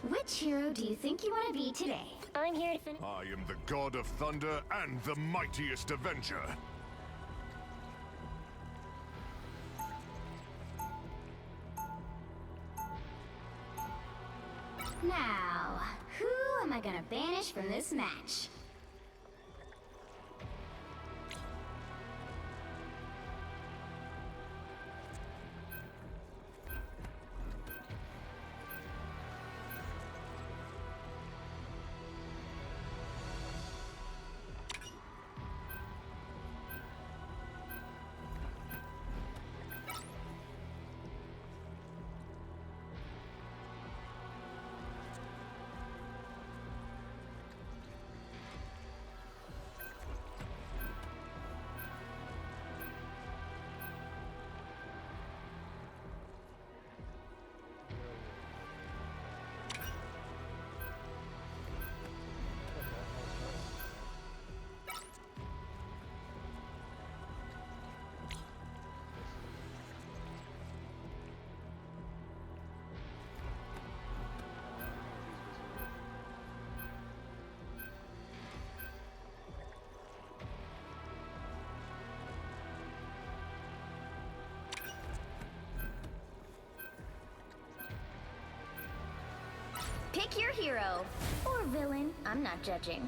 Which hero do you think you want to be today? I'm here to finish. I am the god of thunder and the mightiest avenger. Now, who am I gonna banish from this match? Pick your hero. Or villain. I'm not judging.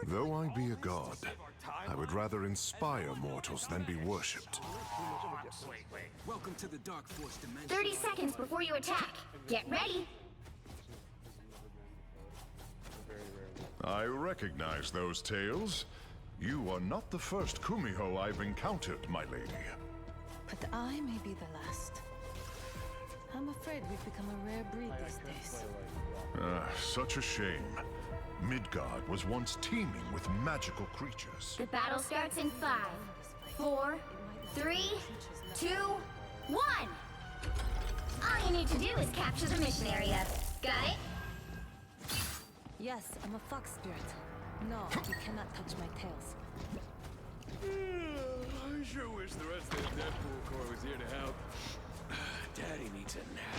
Though I be a god, I would rather inspire mortals than be worshipped. Welcome to the Dark Force dimension. 30 seconds before you attack. Get ready. I recognize those tales. You are not the first Kumiho I've encountered, my lady. But I may be the last. I'm afraid we've become a rare breed these days. Such a shame. Midgard was once teeming with magical creatures. The battle starts in 5, 4, 3, 2, 1. All you need to do is capture the mission area. Got it? Yes, I'm a fox spirit. No, you cannot touch my tails. I sure wish the rest of the Deadpool Corps was here to help. Daddy needs a nap.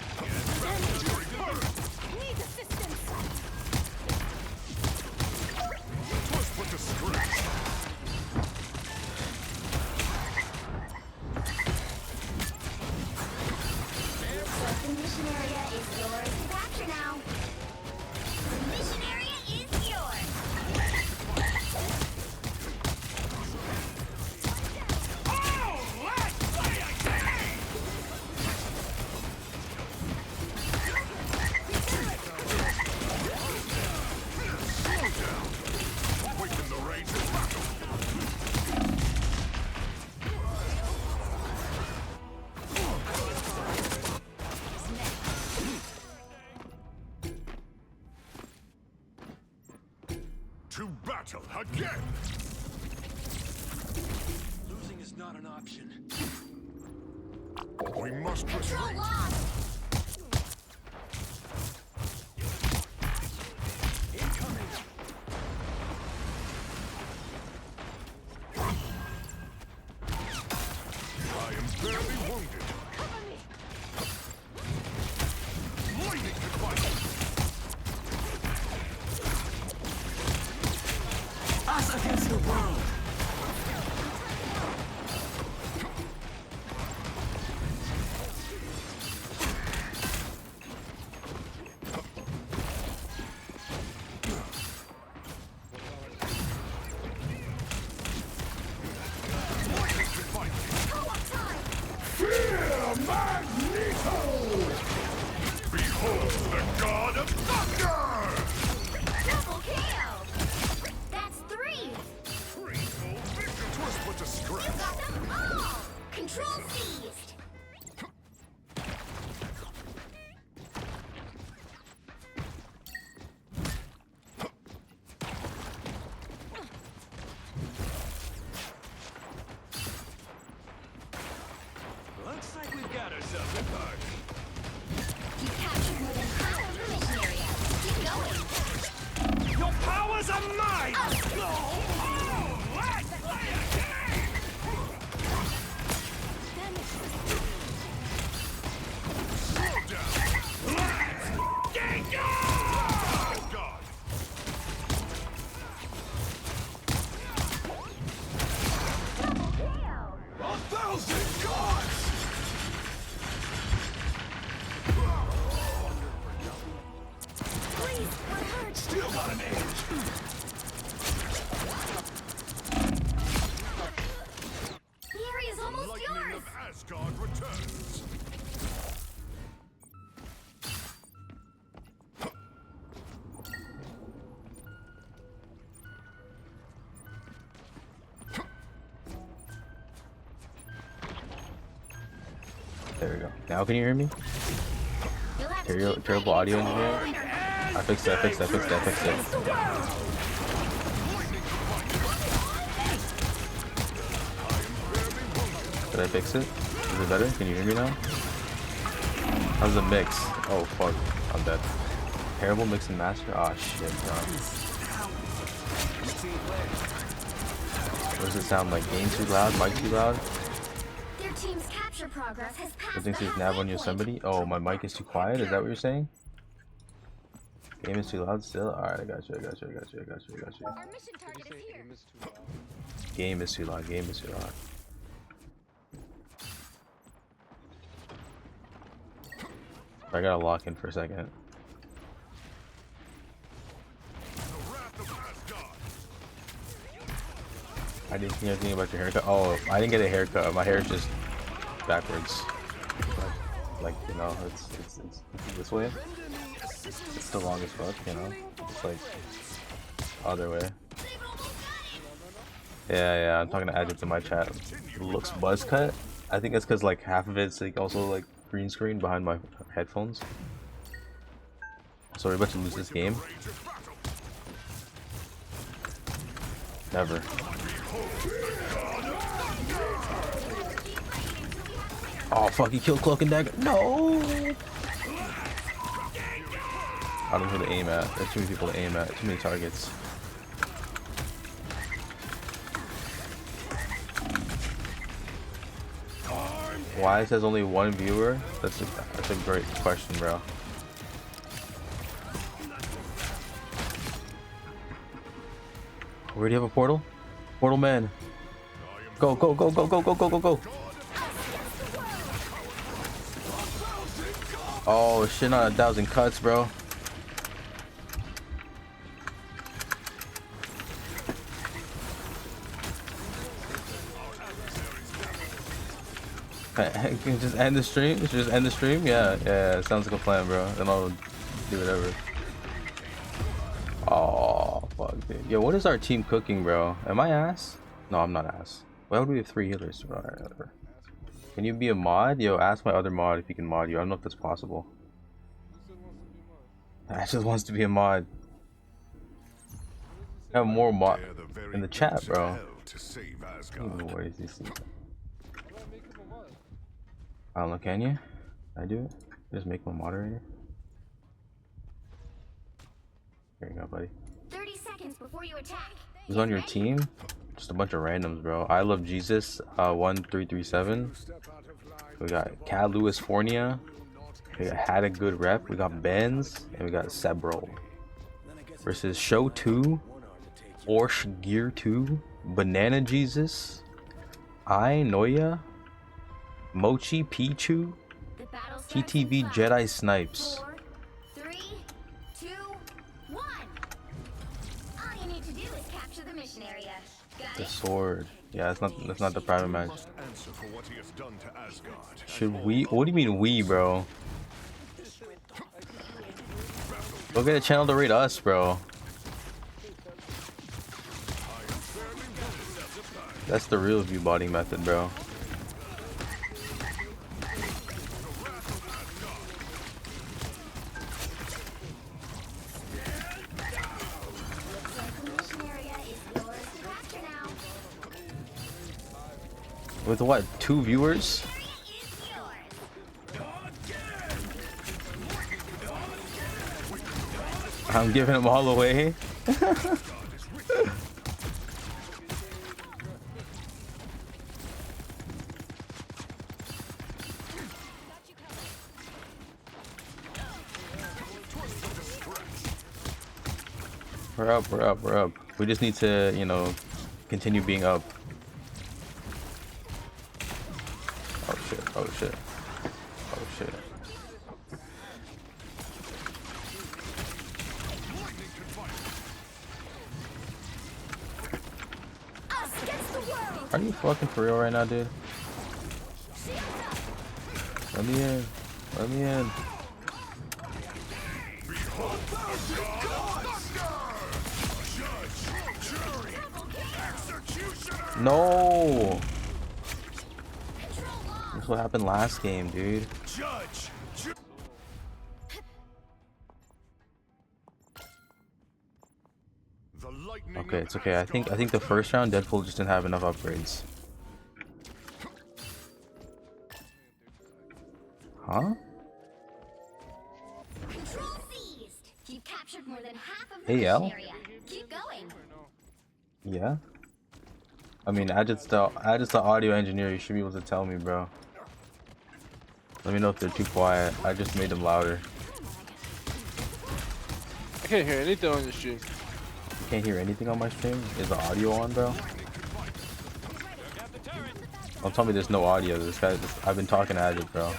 Need assistance! Twas but a stretch. The mission area is yours to capture now. The mission area is yours. Awaken the rage of battle. To battle again! Losing is not an option. We must Control retreat. lost. Incoming! I am barely wounded. Lightning device. Us against the world! Behold the god of thunder! Double kill. That's 3. Twas but a stretch. Got them all. Control seized. Looks like we've got ourselves a party. You captured more than half of the mission area. Keep going. Your powers are mine! Let's play a game! Slow down. Let's get going! Oh, God. Double kill. 1,000 gods! Please, what hurts? Still got an edge. The area's almost Lightning yours. of Asgard returns. There we go. Now can you hear me? You'll have to keep Terrible audio fighting. engineering. I fixed it, I fixed it, I fixed it, I fixed it. Did I fix it? Is it better? Can you hear me now? How's the mix? Oh fuck, I'm dead. Terrible mix and master? Ah shit, bro. What does it sound like? Game too loud? Mic too loud? Their team's capture progress has passed I think the there's nav on halfway point. Yosemite. Oh, my mic is too quiet? Is that what you're saying? Game is too loud still? Alright, I got you, I got you, I got you, I got you, I got you. Our mission target is here. Game is too loud, game is too loud. I gotta lock in for a second. The wrath of Asgard. I didn't hear anything about your haircut. Oh, I didn't get a haircut. My hair is just backwards. Like you know, it's this way. It's the longest fuck, you know. It's like other way. Yeah, I'm talking to Adject in my chat. Looks buzz cut. I think it's because like half of it's like also like green screen behind my headphones. So we're about to lose this game. Never. Oh fuck, he killed Cloak and Dagger. No! I don't know who to aim at. There's too many people to aim at. Too many targets. Why it says only one viewer? That's a great question, bro. Where do you have a portal? Portal man. Go, go, go, go, go, go, go, go, go. Oh shit, not 1,000 cuts, bro. Can you just end the stream? Just end the stream? Yeah, it sounds like a plan, bro. Then I'll do whatever. Oh, fuck, dude. Yo, what is our team cooking, bro? Am I ass? No, I'm not ass. Why would we have 3 healers? Alright, whatever. Can you be a mod? Yo, ask my other mod if he can mod you. I don't know if that's possible. Ash just wants to be a mod. I have more mod in the chat, bro. Where is this? I don't know, can you? Can I do it? Just make him a moderator? There you go, buddy. 30 seconds before you attack. Who's on your team? Just a bunch of randoms, bro. I Love Jesus, 1337. We got Cat Lewis Fornia. We got Had a Good Rep. We got Benz. And we got Sebro. Versus Show 2. Orsh Gear 2. Banana Jesus. I Noya. Mochi Pichu. TTV Jedi Snipes. 4, 3, 2, 1. All you need to do is capture the mission area. Got The it? sword. Yeah, that's not the private match. Should we? What do you mean we, bro? Go get a channel to rate us, bro. That's the real view botting method, bro. With what? 2 viewers? I'm giving them all away. We're up, we're up, we're up. We just need to, you know, continue being up. Oh shit, oh shit. Oh shit. Are you fucking for real right now, dude? Let me in. Let me in. No! That's what happened last game, dude. Okay, it's okay. I think the first round Deadpool just didn't have enough upgrades. Huh? Control seized. You've captured more than half of the Hey, mission L. area. Keep going. Yeah? I mean, I just the audio engineer. You should be able to tell me, bro. Let me know if they're too quiet. I just made them louder. I can't hear anything on the stream. You can't hear anything on my stream? Is the audio on, bro? Don't tell me there's no audio. This guy, I've been talking to Addict, bro.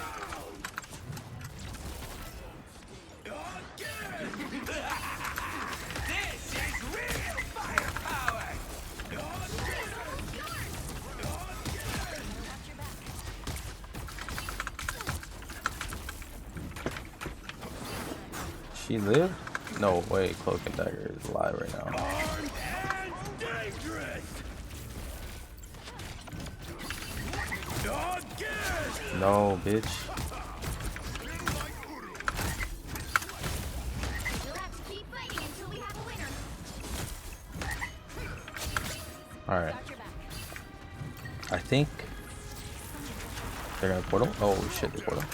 She lived? No way, Cloak and Dagger is alive right now. Armed and dangerous. Again. No, bitch. You'll have to keep fighting until we have a winner. Alright. Got your back. I think they're gonna portal. Oh shit, they portal.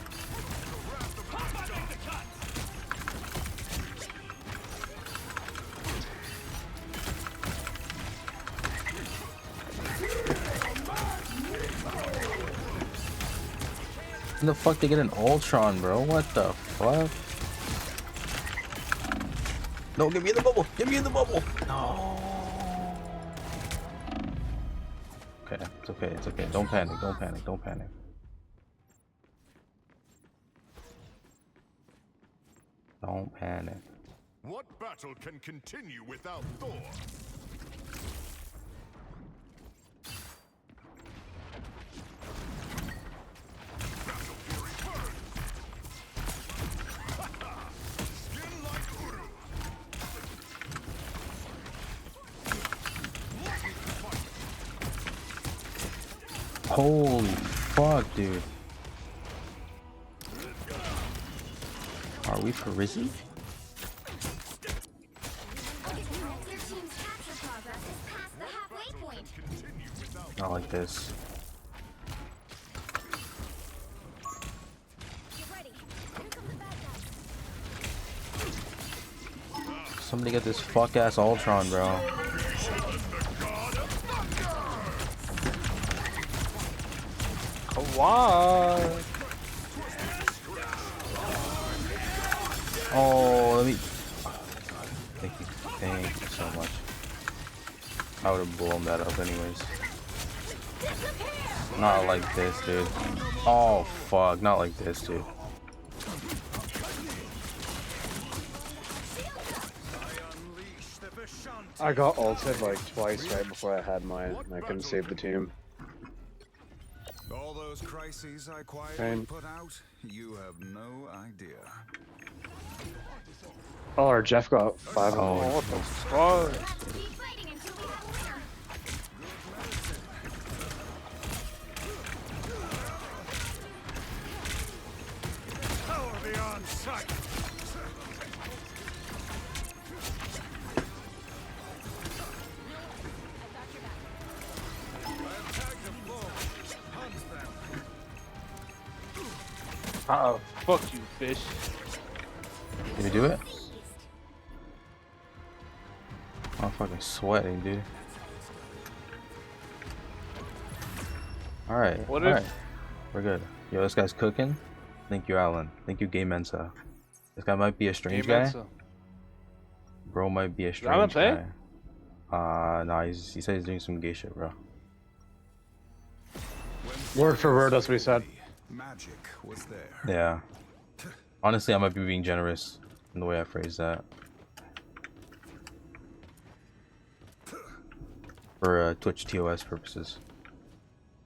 When the fuck they get an Ultron, bro? What the fuck? No, give me the bubble! Give me the bubble! No. Okay, it's okay, it's okay. Don't panic, don't panic, don't panic. Don't panic. What battle can continue without Thor? Battle fury burn! Skin like Uru! Holy fuck, dude. Are we for Rizzy? Your team's capture progress is past the halfway point. Continue without Not like this. Get ready. Here come the bad guys. Somebody get this fuck ass Ultron, bro. Come on. Oh, let me. Thank you. Thank you so much. I would have blown that up anyways. Not like this, dude. Oh, fuck. Not like this, dude. I got ulted like twice right before I had mine, and I couldn't save the team. All those crises I quietly Same. put out, you have no idea. Oh, our Jeff got 5 Oh, What the fuck? You'll have to keep fighting until we have a winner. Power beyond sight. Oh, fuck you, fish. Did we do it? I'm fucking sweating, dude. Alright. What alright. if- We're good. Yo, this guy's cooking. Thank you, Alan. Thank you, Game Mensa. This guy might be a strange Game guy. Mensa. Bro might be a Alan strange play? guy. Nah, he said he's doing some gay shit, bro. Word for word, that's what he said. Magic was there. Yeah. Honestly, I might be being generous in the way I phrase that. For Twitch TOS purposes.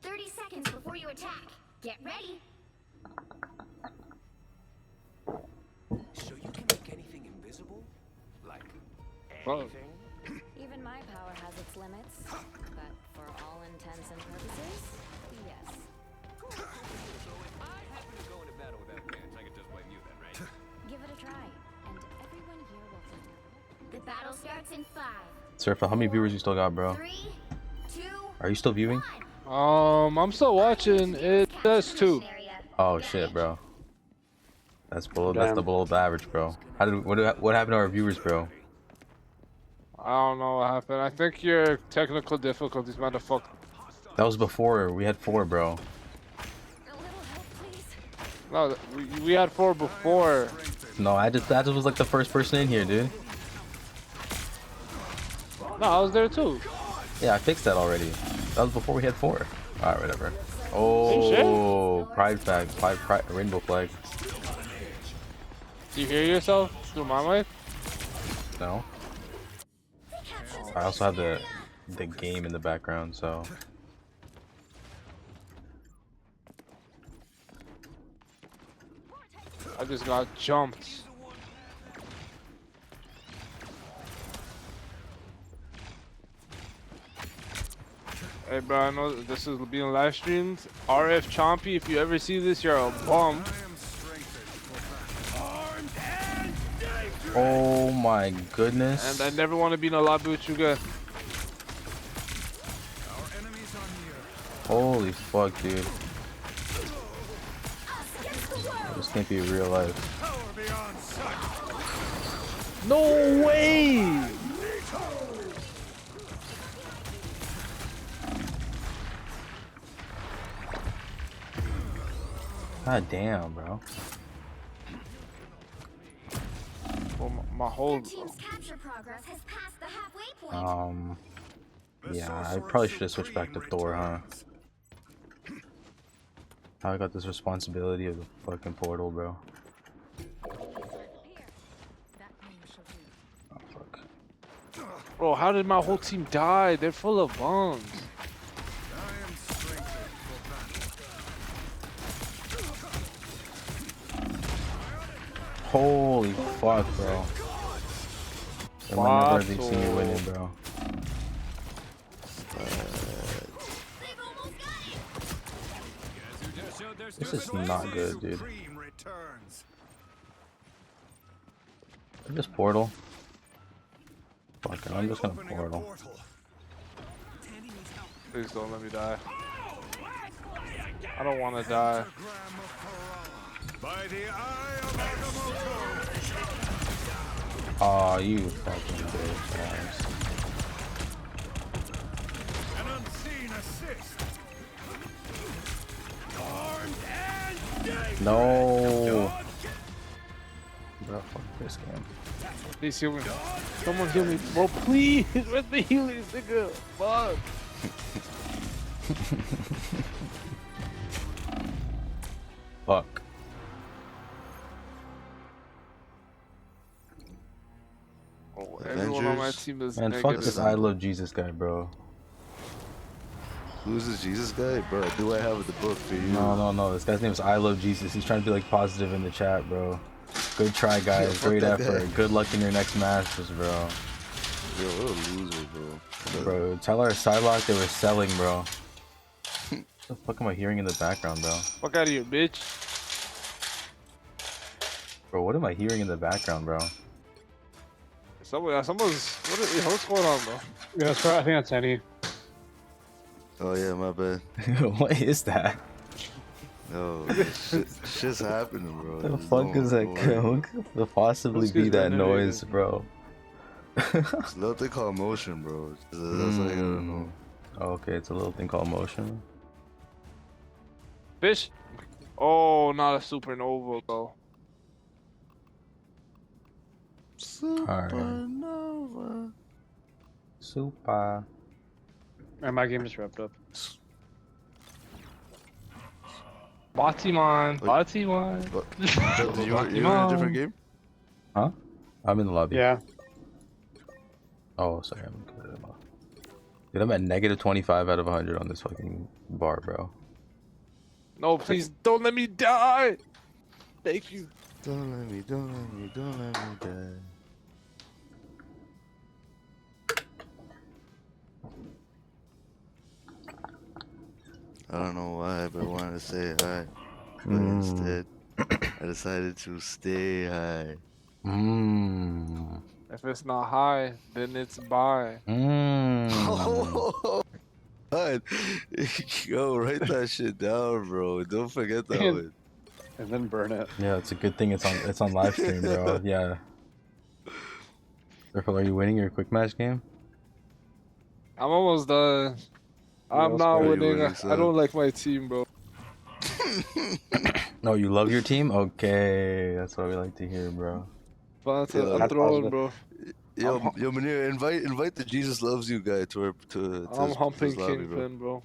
30 seconds before you attack. Get ready. So you can make anything invisible? Like Bro, anything? Even my power has its limits, but for all intents and purposes, yes. So if I happen to go into battle without pants, I can just blame you then, right? Give it a try, and everyone here will think The battle starts in 5, Surfa, how many viewers you still got, bro? 3, 2, Are you still viewing? 1. I'm still watching. It does too. Oh shit, bro. That's below. That's the below the average, bro. What happened to our viewers, bro? I don't know what happened. I think your technical difficulties, motherfucker. That was before we had 4, bro. A little help, please. No, we had 4 before. No, I just was like the first person in here, dude. No, I was there too. Yeah, I fixed that already. That was before we had 4. Alright, whatever. shit. Oh, pride flag, pride, rainbow flag. Do you hear yourself through my mic? No. I also have the game in the background, so. I just got jumped. Hey, bro, I know that this is being live streamed. RF Chompy, if you ever see this, you're a bum. Oh my goodness. And I never want to be in a lobby with you guys. Holy fuck, dude. This can't be real life. No way! God damn, bro. Well, my whole... Your team's capture progress has passed the halfway point. Yeah, I probably should have switched back to Thor, huh? I got this responsibility of the fucking portal, bro. Oh, fuck. Bro, how did my whole team die? They're full of bombs. Holy fuck, bro. I never really seen you winning, bro. This is not good, dude. This portal. Fuck it, I'm just gonna portal. Please don't let me die. I don't want to die. Aw, you fucking bitch ass. No. Bro, fuck this game. Please heal me. Someone heal me. Bro, please. Where's the healing, nigga? Fuck. Fuck. Oh, everyone on my team is Man, fuck this I love Jesus guy, bro. Who's this Jesus guy? Bro, do I have the book for you? No. This guy's name is I love Jesus. He's trying to be like positive in the chat, bro. Good try, guys. Great effort. Guy. Good luck in your next matches, bro. Yo, what a loser, bro. Bro, tell our Psylocke they were selling, bro. What the fuck am I hearing in the background, bro? Fuck out of here, bitch. Bro, what am I hearing in the background, bro? Someone's. What's going on, bro? Yeah, that's right. I think that's Eddie. Oh yeah, my bad. What is that? No, shit's happening, bro. What the fuck is that? What could possibly be that noise, bro? It's a little thing called motion, bro. That's like, I don't know. Oh, okay, it's a little thing called motion. Fish? Oh, not a supernova, though. Supernova. Super. And my game just wrapped up. Batiman. You're in a different game? Huh? I'm in the lobby. Yeah. Oh, sorry. Dude, I'm at negative 25 out of 100 on this fucking bar, bro. No, please don't let me die. Thank you. Don't let me die. I don't know why, but I wanted to say hi. But instead, I decided to stay high. If it's not high, then it's bye. God. Yo, write that shit down, bro. Don't forget that one. And then burn it. Yeah, it's a good thing it's on live stream, bro. Yeah. Circle, are you winning your quick match game? I'm almost done. I'm not winning. I don't like my team, bro. No, you love your team? Okay, that's what we like to hear, bro. But I'm throwing, bro. Yo, Manir, invite the Jesus loves you guy to I'm humping his lobby, Kingpin, bro.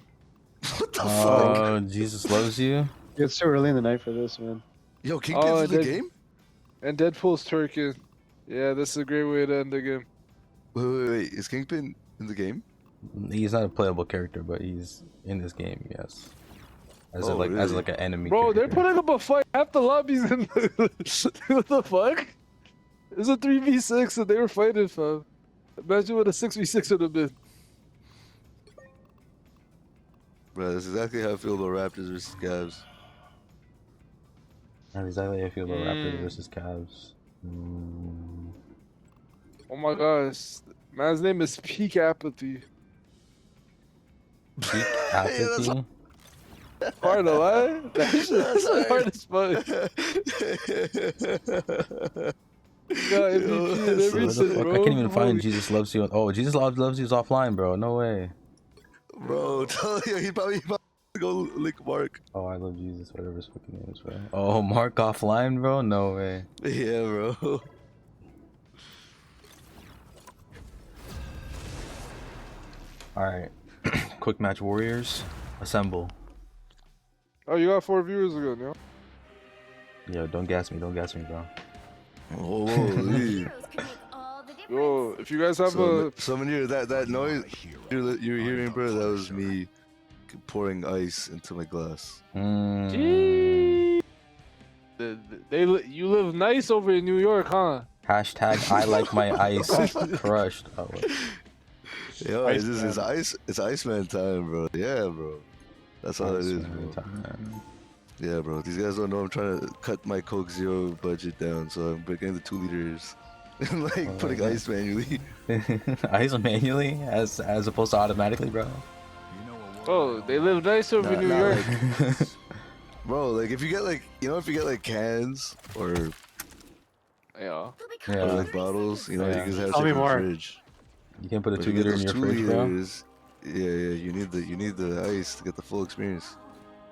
What the fuck? Oh, Jesus loves you? It's too early in the night for this, man. Yo, Kingpin's in the game? And Deadpool's Turkey. Yeah, this is a great way to end the game. Wait. Is Kingpin in the game? He's not a playable character, but he's in this game, yes. As Oh, really? as like an enemy. Bro, they're character. putting up a fight. Half the lobbies in the... What the fuck? It's a 3v6 and they were fighting, fam. Imagine what a 6v6 would have been. Bro, that's exactly how I feel about Raptors versus Cavs. That's exactly how I feel about Raptors versus Cavs. Oh my gosh. Man's name is Peak Apathy. Peak apathy. Hard to lie? That shit's hard as fuck. You got MVP and What the everything, fuck? bro. I can't even find Holy- Jesus Loves You. Oh, Jesus Loves You is offline, bro. No way. Bro, tell you, he probably go link Mark. Oh, I love Jesus, whatever his fucking name is, bro. Oh, Mark offline, bro? No way. Yeah, bro. Alright. Quick match warriors. Assemble. Oh, you got 4 viewers again, yo. Yo, don't gas me, bro. Holy. Yo, if you guys have So when you that noise you were hearing, bro, that was me pouring ice into my glass. Gee. You live nice over in New York, huh? Hashtag I like my ice crushed. Oh, wait. Yo, it's Iceman time, bro. Yeah, bro. That's all it is, bro. Yeah, bro. These guys don't know I'm trying to cut my Coke Zero budget down, so I'm getting the 2 liters and like putting ice manually. Ice manually as opposed to automatically, bro. Oh, they live nice over in New York. Like, bro, like if you get like if you get like cans or Yeah. like bottles, you know, you can have Tell me it in the more. fridge. You can put a But 2 if you get liter in those your 2 fridge, bro. liters, yeah, you need the ice to get the full experience.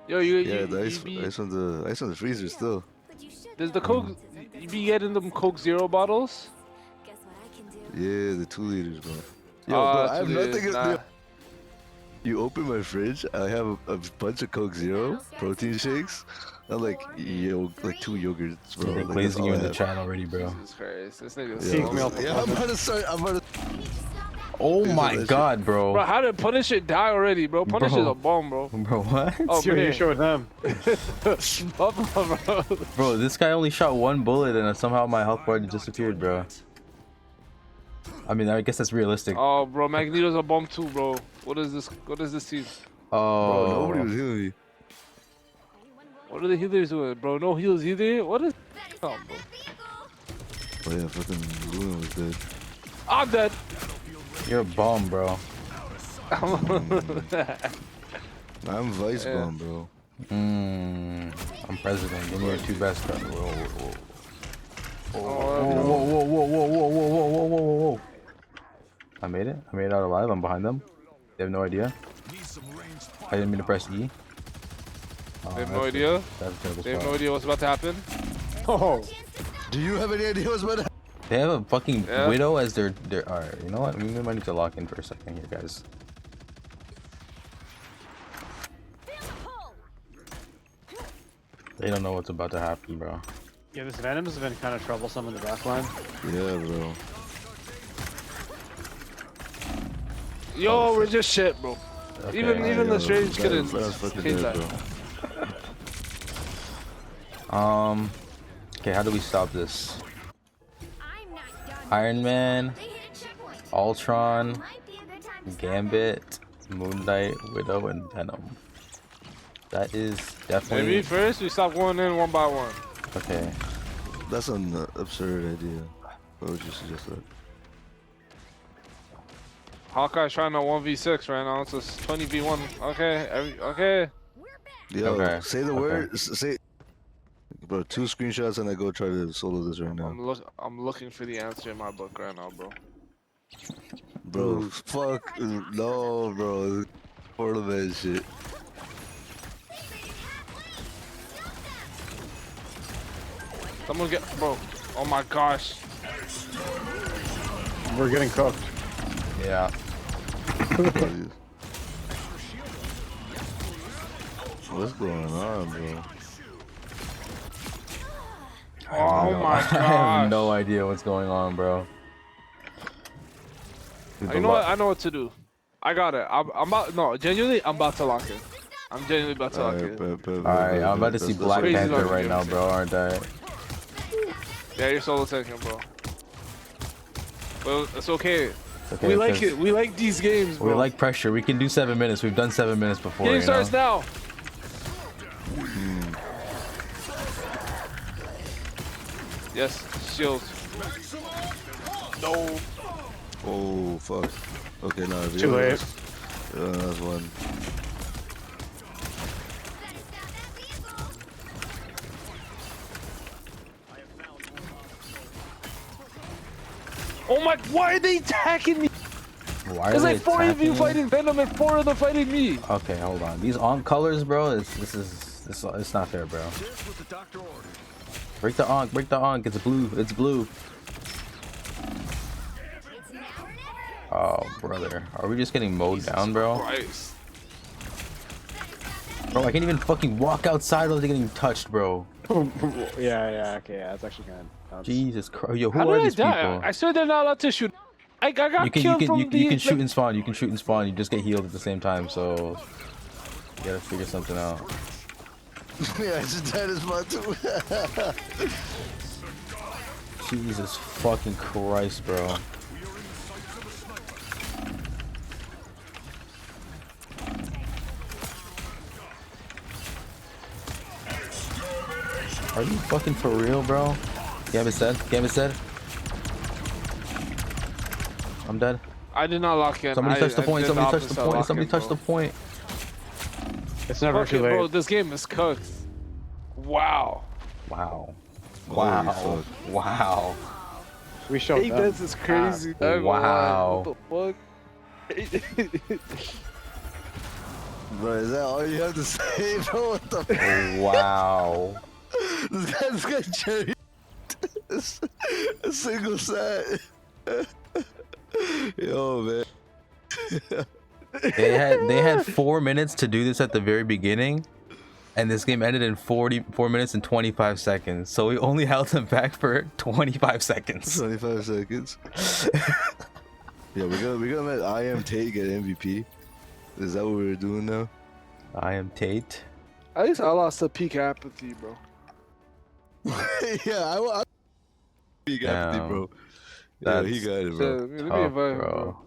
Yo, Yeah, the ice on the freezer still. Does the Coke, you be getting them Coke Zero bottles? Yeah, the 2 liters, bro. Yo, bro, I have 2 nothing. liters, nah. You open my fridge, I have a bunch of Coke Zero protein shakes, and like 2 yogurts, bro. They're Like, glazing you in the that's chat already, bro. Jesus Christ, this nigga's Yeah, I'm about to start. Oh Please my don't let god, bro. Bro, how did Punisher die already, bro? Punisher's a bomb, bro. Bro, what? Oh, See what you show with them. bro. Bro, this guy only shot 1 bullet and somehow my health bar disappeared, bro. I mean, I guess that's realistic. Oh, bro, Magneto's a bomb too, bro. What is this? What is this team? Oh. Bro, nobody was healing me. What are the healers doing, bro? No heals either. What is? Oh, bro. Oh yeah, fucking Luna was dead. I'm dead. You're a bum, bro. I'm Vice Bomb, bro. I'm president. Give me your 2 best cards. Whoa, whoa, whoa. Oh, Whoa. I made it. I made it out alive. I'm behind them. They have no idea. I didn't mean to press E. They have no idea. That's a terrible They have spot. no idea what's about to happen. Oh, Do you have any idea what's about to happen? They have a fucking Yeah. widow as their. Alright, you know what? We might need to lock in for a second here, guys. They don't know what's about to happen, bro. yeah, this Venom has been kind of troublesome in the back line. Yeah, bro. Yo, we're just shit, bro. Okay. Even Yeah, the Strange that couldn't was fucking change dead, that. bro. Okay, how do we stop this? Iron Man, Ultron, Gambit, Moon Knight, Widow, and Venom. That is definitely Maybe first we stop going in one by one. okay. That's an absurd idea. Why would you suggest that? Hawkeye's trying to 1v6 right now. It's a 20v1. Okay, okay. Yo, Okay, say the okay. word. Say, bro. 2 screenshots and I go try to solo this right now. I'm looking for the answer in my book right now, bro. Bro, fuck no, bro. Portal man shit. Someone get, bro. Oh my gosh. We're getting cooked. Yeah. What's going on, bro? Oh my I have gosh. no idea what's going on, bro. Dude, You know what? I know what to do. I got it. I'm about, no, genuinely, I'm about to lock it. I'm genuinely about to lock it. Alright, I'm about to see Black crazy Panther looking right game. now, bro, aren't I? Yeah, you're solo tanking, bro. Well, it's okay. Okay, we like it. We like these games, bro. We like pressure. We can do 7 minutes. We've done 7 minutes before. Game you starts know? now. Yes, shields. No. Oh fuck. Okay, now Too late. That's one. Oh my! Why are they attacking me? Why are There's they like 4 of you attacking? fighting Venom and 4 of them fighting me. Okay, hold on. These on colors, bro. It's not fair, bro. Break the onk. Break the onk. It's blue. It's blue. Oh, brother. Are we just getting mowed down, bro? Christ. Bro, I can't even fucking walk outside without getting touched, bro. yeah, okay, yeah, it's actually kind of... Jesus Christ. Yo, who How are did I these die? people? I swear they're not allowed to shoot. I got You killed from the... you can shoot and spawn. You can shoot and spawn. You just get healed at the same time, so... You gotta figure something out. Yeah, I just died as well too. Jesus fucking Christ, bro. Are you fucking for real, bro? Gambit said. Gambit said. I'm dead. I did not lock in. Somebody touched the point. did Somebody touched the opposite point. lock Somebody in, touched the bro. point. It's never Fuck too it, late. bro. This game is cooked. Wow. Wow. Holy Wow. fuck. Wow. We showed Hey, them. this is crazy. Wow. What the fuck? Bro, is that all you have to say, bro? What the fuck? Wow. This guy's cherry. A single set. Yo, man. They had 4 minutes to do this at the very beginning, and this game ended in 4 minutes and 25 seconds. So we only held them back for 25 seconds. 25 seconds. Yeah, we're gonna let I Am Tate get MVP. Is that what we're doing now? I am Tate. At least I lost the peak apathy, bro. Yeah, I he got Damn. it, bro. Yeah, he That's got it, bro. Let me tough, invite him, bro.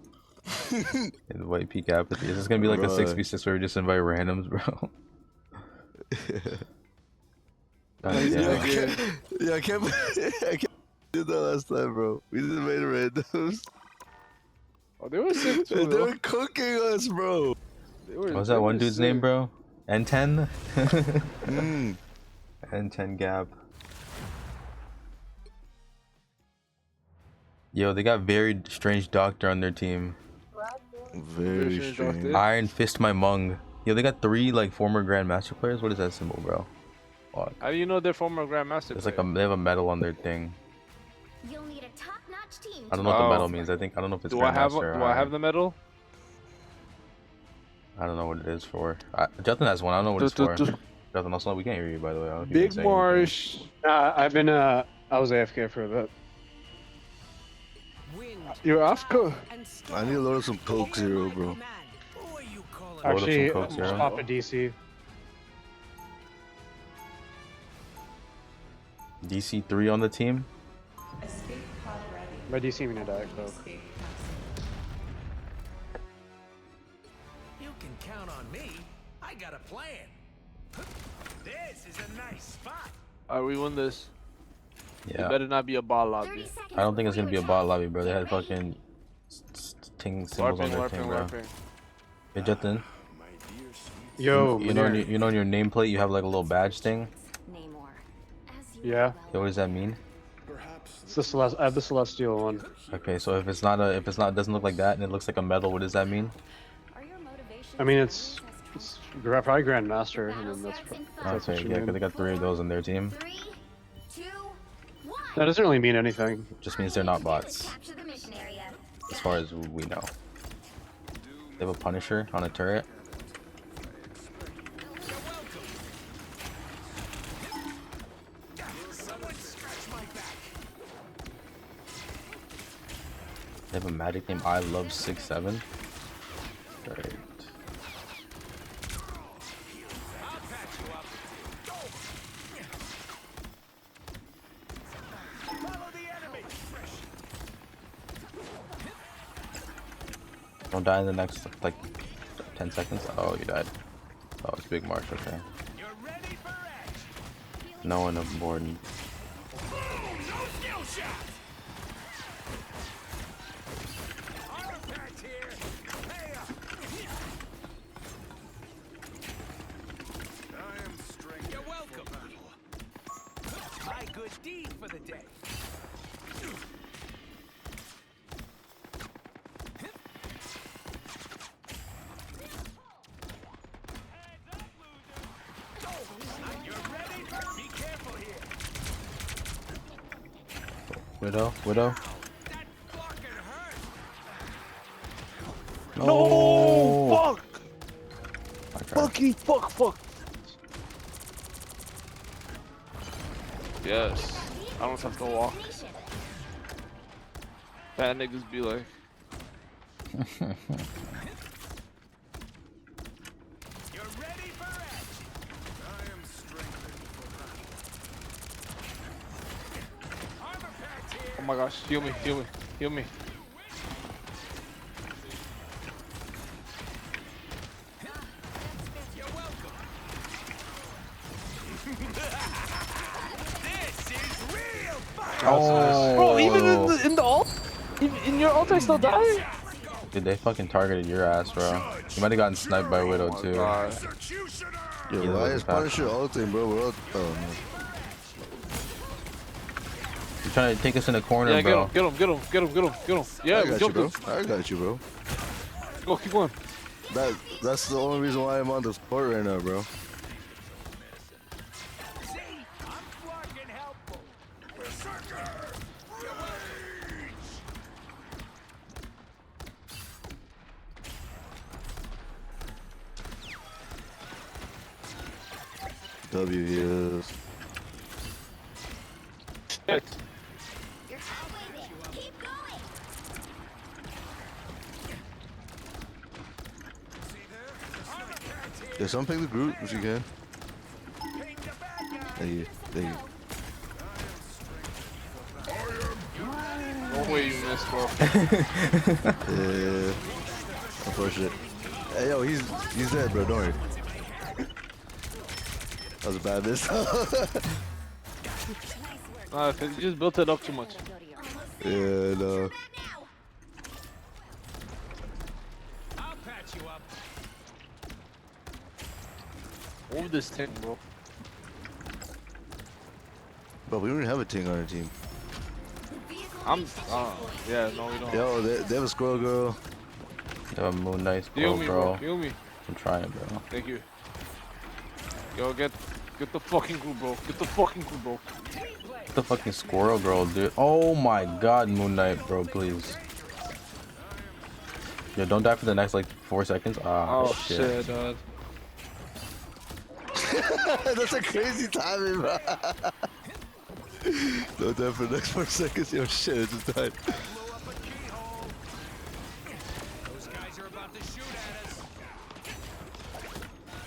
Invite peak apathy. Is this gonna be like a Right. 6v6 where we just invite randoms, bro? God He's damn. like, yeah. Yeah, I can't did that last time, bro. We just made randoms. Oh, they were sick too. They though. were cooking us, bro. What's that one dude's name, bro? N10? Mm. N10 Gap. Yo, they got very strange doctor on their team. Very strange strange. doctor. Iron Fist my Mung. Yo, they got 3 like former Grandmaster players. What is that symbol, bro? Fuck. How do you know they're former Grandmaster? It's like player? they have a medal on their thing. You'll need a top-notch team. I don't know what the Oh. medal means. I don't know if it's Do I have Grandmaster or do I have Iron. the medal? I don't know what it is for. Justin has one. I don't know what it's for. Justin, also we can't hear you, by the way. I don't know if you Big can say anything. Marsh. I've been, I was AFK for a bit. You're Afka. I need to load some Coke Zero, bro. Actually, Coke Zero. stop at DC. DC3 on the team. By DC, we need Diet Coke. You can count on me. I got a plan. This is a nice spot. We win this. It Yeah. better not be a ball 30 lobby. seconds I don't think it's gonna be a before bot we lobby, bro. They had Get fucking ting symbols on Warping, their warping, thing, bro. warping. Hey, Justin. Yo, You know, Manir. you know, on your nameplate, you have like a little badge thing. Namor. As you Yeah. So what does that mean? It's the I have the Celestial one. Okay, so if it's not, it doesn't look like that, and it looks like a medal. What does that mean? Are your motivations I mean, it's probably Grandmaster, and then that's what Okay, you yeah, mean. because they got 3 of those on their team. 3, 2, 1. That doesn't really mean anything. Just means they're not bots, Capture the mission area. as far as we know. They have a Punisher on a turret. They have a magic named I Love 6-7. Great. Don't die in the next like 10 seconds. Oh, you died. Oh, it's Big Marsh. Okay. No one aboard. You're welcome. My good deed for the day. Widow. No! Fuck! Okay. Fuck! Yes. I don't have to walk. Bad niggas be like. Oh my gosh, heal me. This is real fire. Oh, bro, even in the ult, in your ult I still die? Dude, they fucking targeted your ass, bro. You might have gotten sniped by Widow too. Yo, why is Punisher ulting, bro? We're all... Oh, no. You're trying to take us in the corner, Yeah, bro. get him. Yeah, I got you, bro. I got you, bro. Go, keep going. That's the only reason why I'm on the sport right now, bro. See, I'm fucking helpful. Berserker! W heals. Shit. You're halfway there. Keep going. Yeah, someone pick the Groot if you can. Thank you. No way you missed, bro. Yeah. Unfortunate. Hey, yo, he's dead, bro. Don't worry. That was a bad miss. You just built it up too much. Yeah, no. I'll patch you up. Move this thing, bro. But we don't even have a Ting on our team. Yeah, no, we don't. Yo, they have a Squirrel Girl. Yo, Moon Knight, Heal me, bro. Heal me. I'm trying, bro. Thank you. Yo, get the fucking group, bro. Get the fucking group, bro. The fucking Squirrel Girl, dude. Oh my god, Moon Knight, bro, please. Yo, don't die for the next like 4 seconds. Ah, Oh shit. shit, dog. That's a crazy timing, bro. Don't die for the next 4 seconds. Yo, shit, it just died. Those guys are about to shoot at us.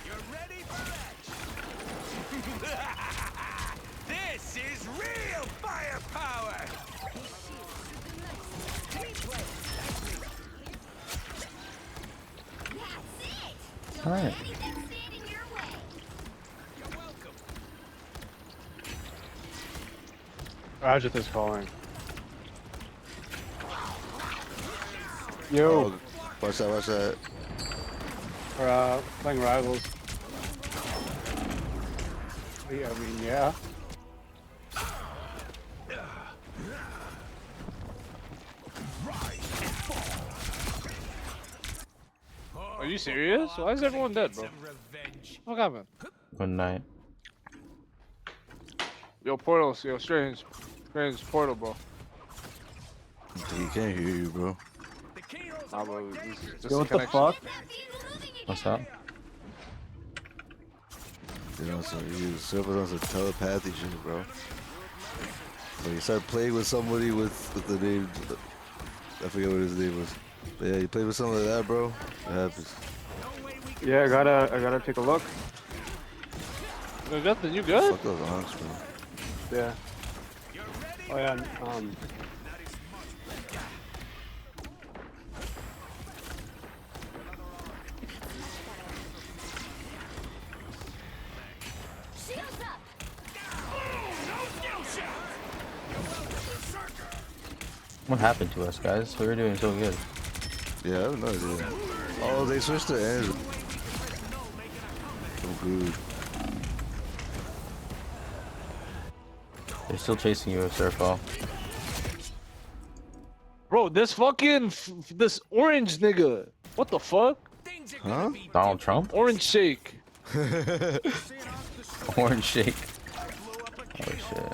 You're ready for action. This is real firepower. All right. Rajat is calling. Yo, Watch that. we're playing Rivals. Yeah, I mean, yeah. Are you serious? Why is everyone dead, bro? What happened? Good night. Yo, portals. Yo, strange portal, bro. He can't hear you, bro. Nah, bro. This is just Yo, a what the connection. fuck? What's up? You know, so he servers on some telepathy shit, bro. So you start playing with somebody with the name, I forget what his name was. But yeah, you play with someone like that, bro. It happens. Yeah, I gotta take a look. Yo, Justin, you good? Fuck those honks, bro. Yeah. Oh yeah, What happened to us, guys? We were doing so good. Yeah, I have no idea. Oh, they switched to Andrew. So good. They're still chasing you, Surfo. Bro, this fucking this orange nigga. What the fuck? Huh? Donald Trump? Orange shake. Orange shake. Oh shit.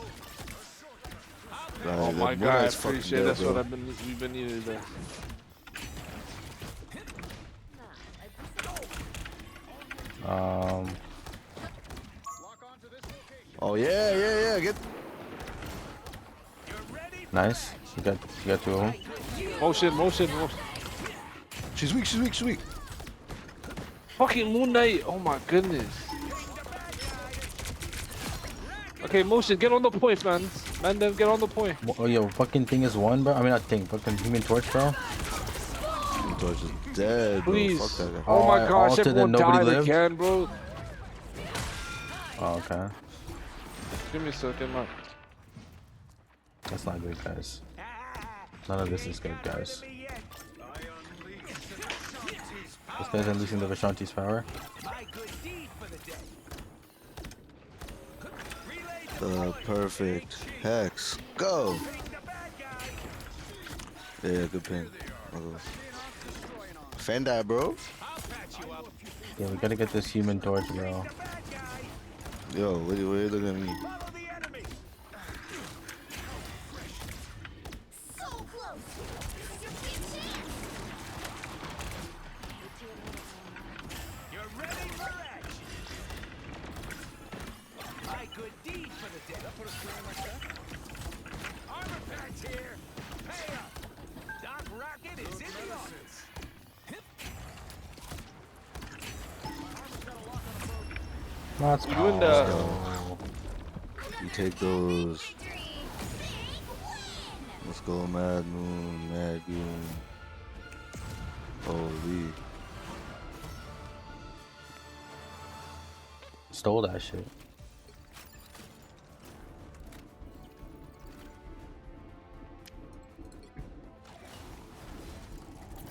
Oh my god, I appreciate that's what we've been needing today. Oh yeah, get. Nice. You got two of them. Motion. She's weak. Fucking Moon Knight. Oh my goodness. Okay, Motion, get on the point, man. Man, then get on the point. Oh, yo, fucking thing is one, bro. I mean, not thing. Fucking Human Torch, bro. Human Torch is dead, bro. Please. Fuck that guy. Oh my gosh, Altered everyone and nobody died lived? again, bro. Oh, okay. Give me a second, man. That's not good, guys. None of this is good, guys. This guy's unleashing the Vishanti's power. The perfect hex. Go! Yeah, good ping. Fan die, bro. Yeah, we gotta get this Human Torch, bro. Yo, what are you looking at me? So close. You're ready for action. My good deed for the day. Put a screen like that. Armor patch here. Pay up. Doc Rocket is in the office. Let's You go. in the You take those. Let's go, Mad Moon, Mad Goon. Holy. Stole that shit.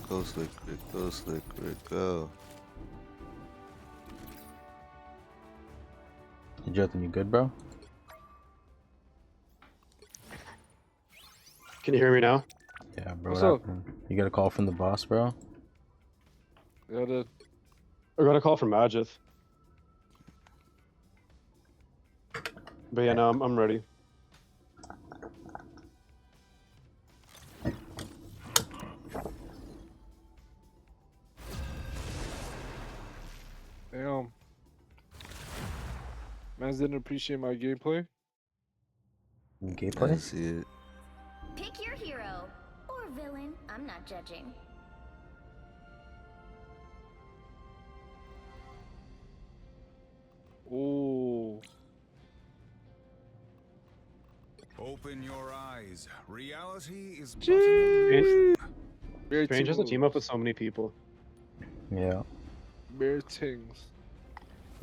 Go, Slick Rick, go. You Jonathan, you good, bro? Can you hear me now? Yeah, bro. What's what up? happened? You got a call from the boss, bro? Yeah, the I got a call from Magith. But yeah, no, I'm ready. damn. Mans didn't appreciate my gameplay. I Gameplay? see it. Pick your hero or villain. I'm not judging. Ooh. Open your eyes. Reality is but Jeez. Bare Strange has to tings. team up with so many people. Yeah. Bare tings.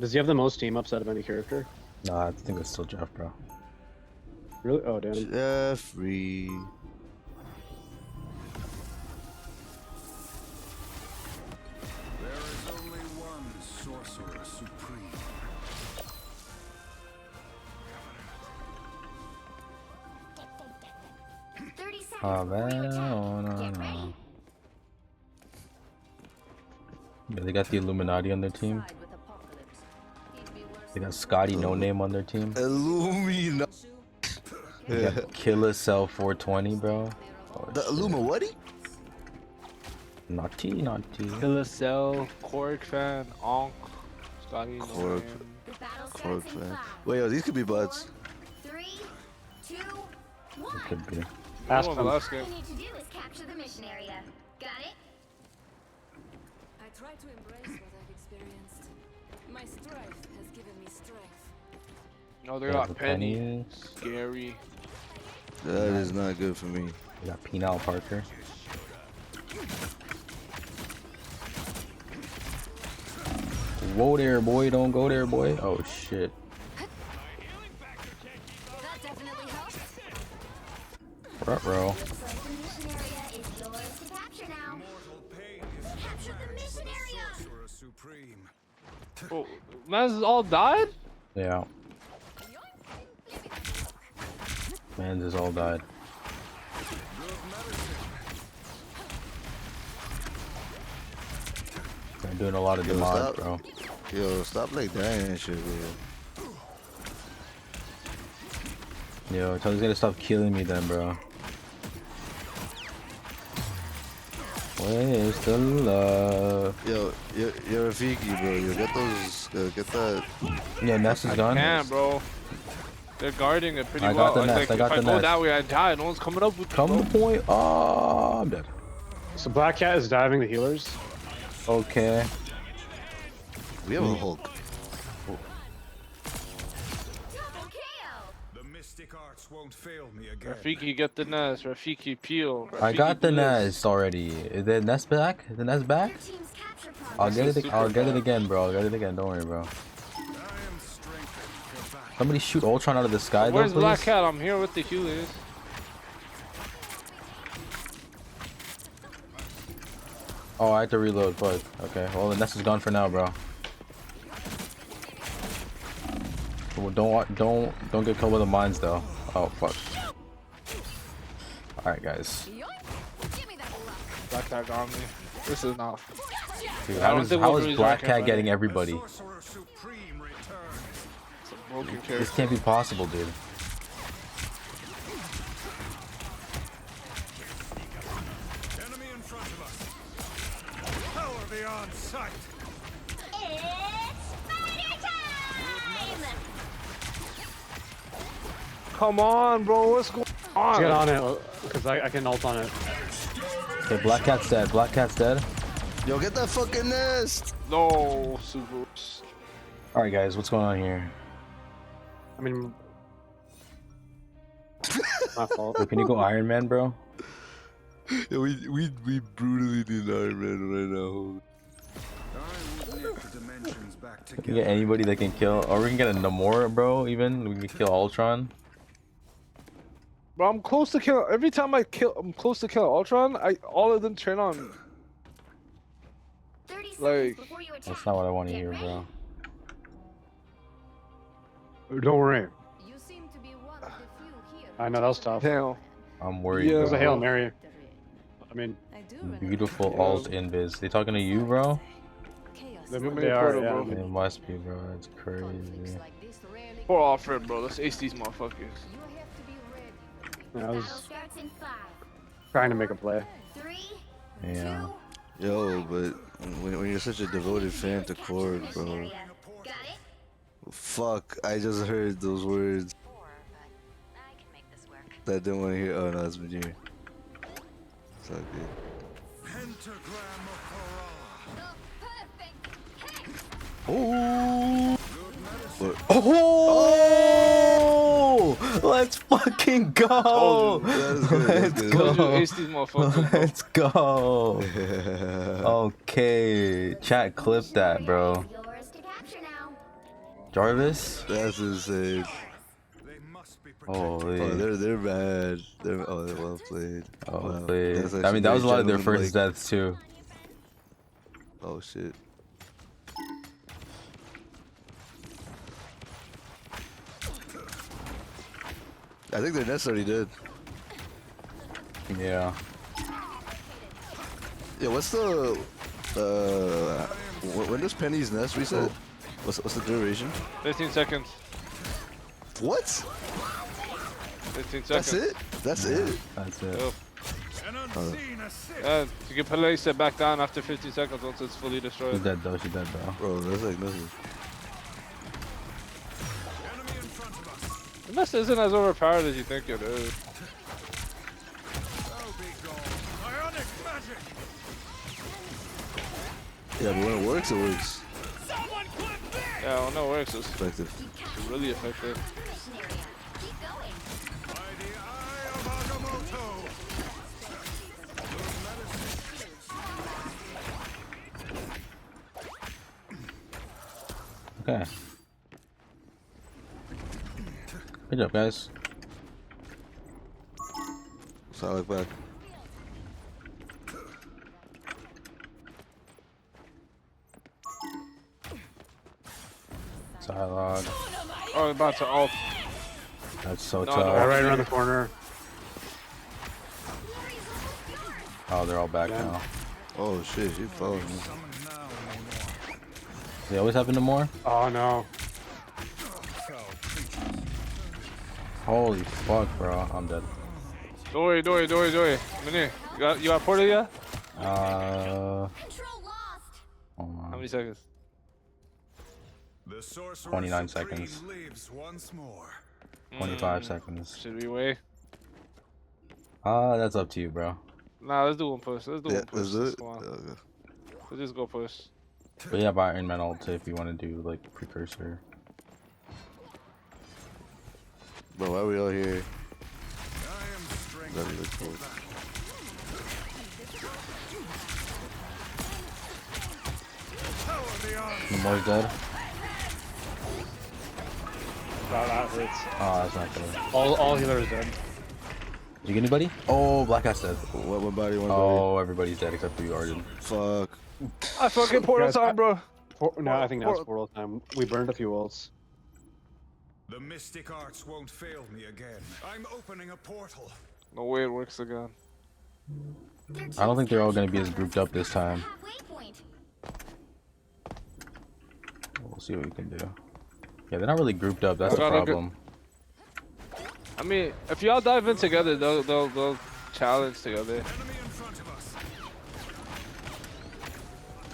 Does he have the most team ups out of any character? Nah, I think it's still Jeff, bro. Really? Oh, damn. Jeffrey. there is only one sorcerer supreme. Oh, man. Attack. Oh, no, Get no. ready. Yeah, they got the Illuminati on their team. They got Scotty No Name on their team. Illumina. They got Killer Cell 420, bro. Oh, The shit. Illuma, what? Naughty. Killer Cell, Korg fan, Onk, Scotty, no Korg. name. The battle Cork, starts in man. 5, Wait, yo, these could be buds. 3, 2, 1. It could be. I Ask won the them. last All game. you need to do is capture the mission area. Got it? I try to embrace what I've experienced. My strife has given me strength. No, they They got have Penny. Penny. Scary. That is not good for me. They got Penal Parker. Whoa there, boy. Don't go there, boy. Oh, shit. That definitely helps. Ruh-roh. Looks like the mission supreme. Oh, man's all died? Yeah. Man, just all died. They're doing a lot of damage, stop. bro. Yo, stop like dying and shit, bro. Yo, tell he's gonna stop killing me then, bro. Where's the love? Yo, you're Rafiki, bro. You get those, get that. Yeah, Ness is gone. Damn, bro. They're guarding it pretty I well. got the nest, I got if the I go nest. that way, I die. No one's coming up with me, Come bro. to point. Oh, I'm dead. So Black Cat is diving the healers. Okay. We have a Hulk. Double kill. The mystic arts won't fail me again. Rafiki, get the nest. Rafiki, peel. I got Rafiki, the bliss. nest already. Is the nest back? Is the nest back? Your team's capture I'll progress. get it. I'll get it again, bro. I'll get it again. Don't worry, bro. I am strengthened for battle. Somebody shoot Ultron out of the sky, though, Where's please. Black Cat? I'm here with the healers. Oh, I have to reload. Fuck. Okay. Well, the nest is gone for now, bro. Well, don't get killed with the mines, though. Oh fuck. All right, guys. Black Cat got me. This is not. Dude, I don't think how Wolverine's is Black back Cat in getting front everybody? Sorcerer supreme returns. It's a broken This character. can't be possible, dude. Enemy in front of us. Power beyond sight. It's spider time! Come on, bro. What's going on? Get on it, because I can ult on it. Okay, Black Cat's dead. Black Cat's dead. Yo, get that fucking nest. No, super. All right, guys, what's going on here? I mean, my fault. Wait, can you go Iron Man, bro? Yo, we brutally need Iron Man right now. I would knit the dimensions back Can together. you get anybody that can kill, or we can get a Namor, bro. Even we can kill Ultron. Bro, I'm close to kill. Every time I'm close to kill Ultron. All of them turn on. 30 seconds Like- before you attack. That's not what I want to Get hear, ready. bro. Don't worry. You seem to be one of the few here. I know, that was tough. Damn. I'm worried. Yeah. It was a bro. Hail Mary. I mean, I do remember Beautiful Yeah. alt invis. They talking to you, bro? chaos. they, You made they a are, portal, yeah. bro. I mean, It must be, bro. That's crazy. Conflicts like this rarely Poor Alfred, bro. Let's ace these motherfuckers. You have to be ready. I Battle was starts in 5, trying to make a play. 3, Yeah. 2, Yo, but when you're such a devoted fan to Cord, mission bro. area. Got it? Fuck, I just heard those words. I can make this work. That I didn't want to hear. Oh no, it's been here. It's all good. Pentagram of Coralla. The perfect Oh! Oh! Let's fucking go! That's good. That's Let's good. Told you to go! ace these motherfuckers, bro. Let's go! Okay, chat, clip that, bro. yours to capture now. Jarvis? That's insane. They must be protected. Holy. Oh, they're bad. They're well played. Oh, Wow. wait. That's I actually mean, that was a very lot of their first gentlemanlike. deaths, too. Oh shit. I think their nest already dead. Yeah. Yeah, what's the when does Penny's nest reset? What's the duration? 15 seconds. What? 15 seconds. That's it? That's it? That's it. Yo. An unseen assist. Yeah, you can place it back down after 15 seconds once it's fully She's destroyed. dead, though. She's dead, though. Bro, that's like nothing. Enemy in front of us. The nest isn't as overpowered as you think it is. So be gone. Ionic magic. Yeah, but when it works, it works. Someone clip this. Yeah, well, no, it works. It's Effective. really effective. Mission area. Keep going. By the eye of Agamotto. Okay. Good job, guys. So I look back. Psylocke. Oh, I'm about to ult. That's so No, tough. no, Right around the corner. Oh, they're all back Yeah. now. Oh shit, he followed me. They always happen to more? Oh no. Holy fuck, bro. I'm dead. Dory. Mini, you got portal yet? Control lost. Hold How on. many seconds? The Sorcerer 29 Supreme seconds. lives once more. 25 seconds. Should we wait? That's up to you, bro. Nah, let's do one push. Let's do Yeah, one push. is it? Come on. Okay. Let's just go push. We have Iron Man ult if you want to do like precursor. Bro, why are we all here? I am strength. That'd look cool. Power beyond. Nemours dead. That hurts. Oh, that's not good. All healers dead. Did you get anybody? Oh, Black Cat's dead. One body, one Oh, everybody's dead except for you, Arden. body. Fuck. I fucking portal Guys, time, bro. No, I think now it's portal time. We burned a few ults. The mystic arts won't fail me again. I'm opening a portal. No way it works again. I don't think they're all gonna be as grouped up this time. Halfway point. We'll see what we can do. Yeah, they're not really grouped up. That's the Gotta go- problem. I mean, if y'all dive in together, they'll challenge together. Enemy in front of us.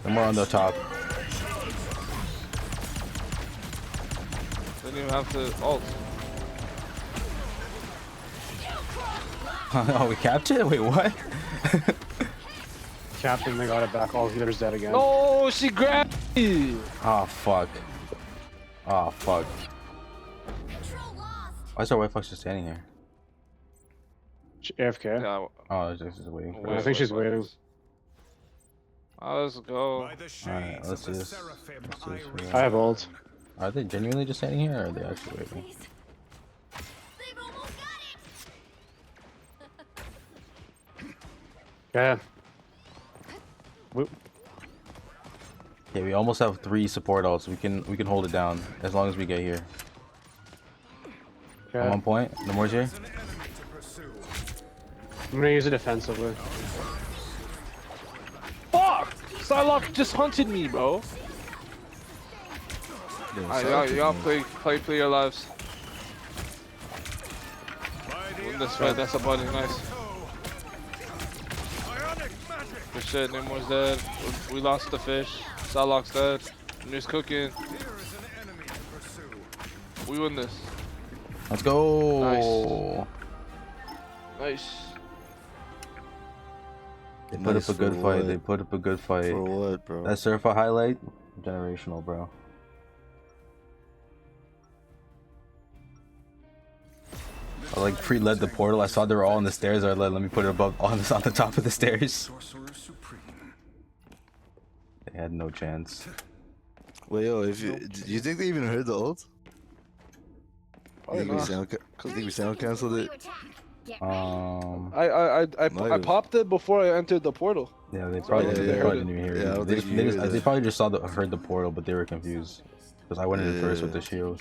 They're more on the top. Don't even have to ult. Oh, we capped it? Wait, what? Captain, they got it back. All healers dead again. No, she grabbed me. Oh, fuck. Oh, fuck. Control lost. Why is our White Fox just standing here? AFK. Yeah, Oh, it's just waiting for I us. think she's waiting. let's go. By the shades Alright, let's of do the this. seraphim, Let's do I this. reign. I have ult. Are they genuinely just standing here, or are they actually waiting? They've almost got it. Yeah. Yeah, we almost have 3 support ults. We can hold it down as long as we get here. I'm Okay. on point. Nemours here. An enemy to pursue. I'm gonna use it defensively. Fuck! Psylocke just hunted me, bro. Alright, y'all play your lives. Win this fight, that's a buddy, nice. Ionic magic. Good shit, Nemours dead. We lost the fish. Psylocke's dead. News cooking. Here is an enemy to pursue. We win this. Let's go. Nice. They put Nice up a good for fight. what? They put up a good fight. For what, bro? That Surfa highlight, generational, bro. I like pre-led the portal. I saw they were all on the stairs. I let me put it above on the top of the stairs. Sorcerer Supreme. They had no chance. Wait, yo, if you do you think they even heard the ult? Probably Think we not. think we sound canceled it? Get ready. I Might have. popped it before I entered the portal. Yeah, they probably, Yeah, they yeah. probably didn't even hear Yeah, I it. don't They, think you they, hear just, that. they probably just heard the portal, but they were confused because I went in first with the shield.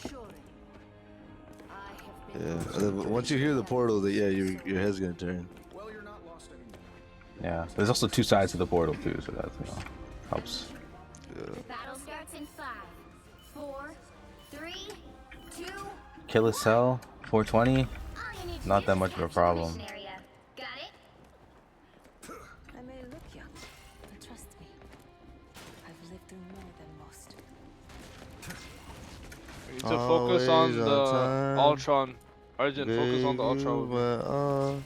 Yeah. And then once you hear the portal, that yeah, your head's gonna turn. Well, you're not lost anymore. Yeah, there's also 2 sides to the portal too, so that helps. Battle starts in 5, 4, 3, 2. Kill a cell, 420. All you need to Not do that is much of a capture the problem. mission area. Got it? I may look young, but trust me, I've lived through more than most. You need to focus on Always the on time. Ultron. Argent, focus on the Ultron.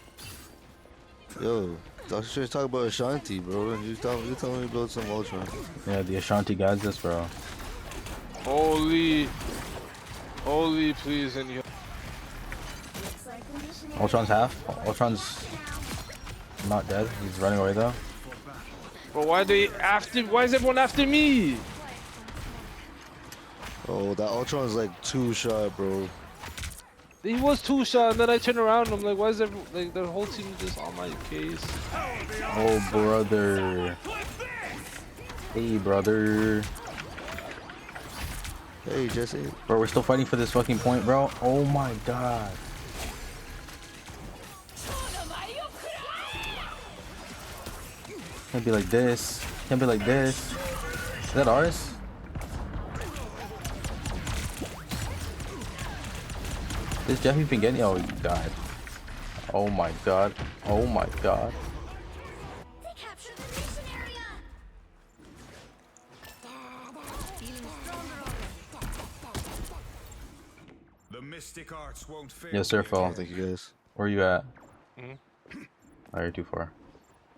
Yo, Dr. Strange talk about Ashanti, bro, and you tell me about some Ultron. Yeah, the Ashanti guides us, bro. Holy, please, and you. Looks like the mission area Ultron's half. Ultron's not dead. He's running away though. But why is everyone after me? Oh, that Ultron's like 2 shot, bro. He was 2 shot, and then I turn around and I'm like, why is like the whole team just on my case? Oh, brother. Hey, brother. Hey, Jesse. Bro, we're still fighting for this fucking point, bro. Oh my god. Can't be like this. Can't be like this. Is that ours? This Jeffy been getting. Oh god. Oh my god. Oh my god. They captured the mission area. The mystic arts won't fail. Yes, sir, Phil. Thank you guys. Where you at? Mhm. Oh, you're too far.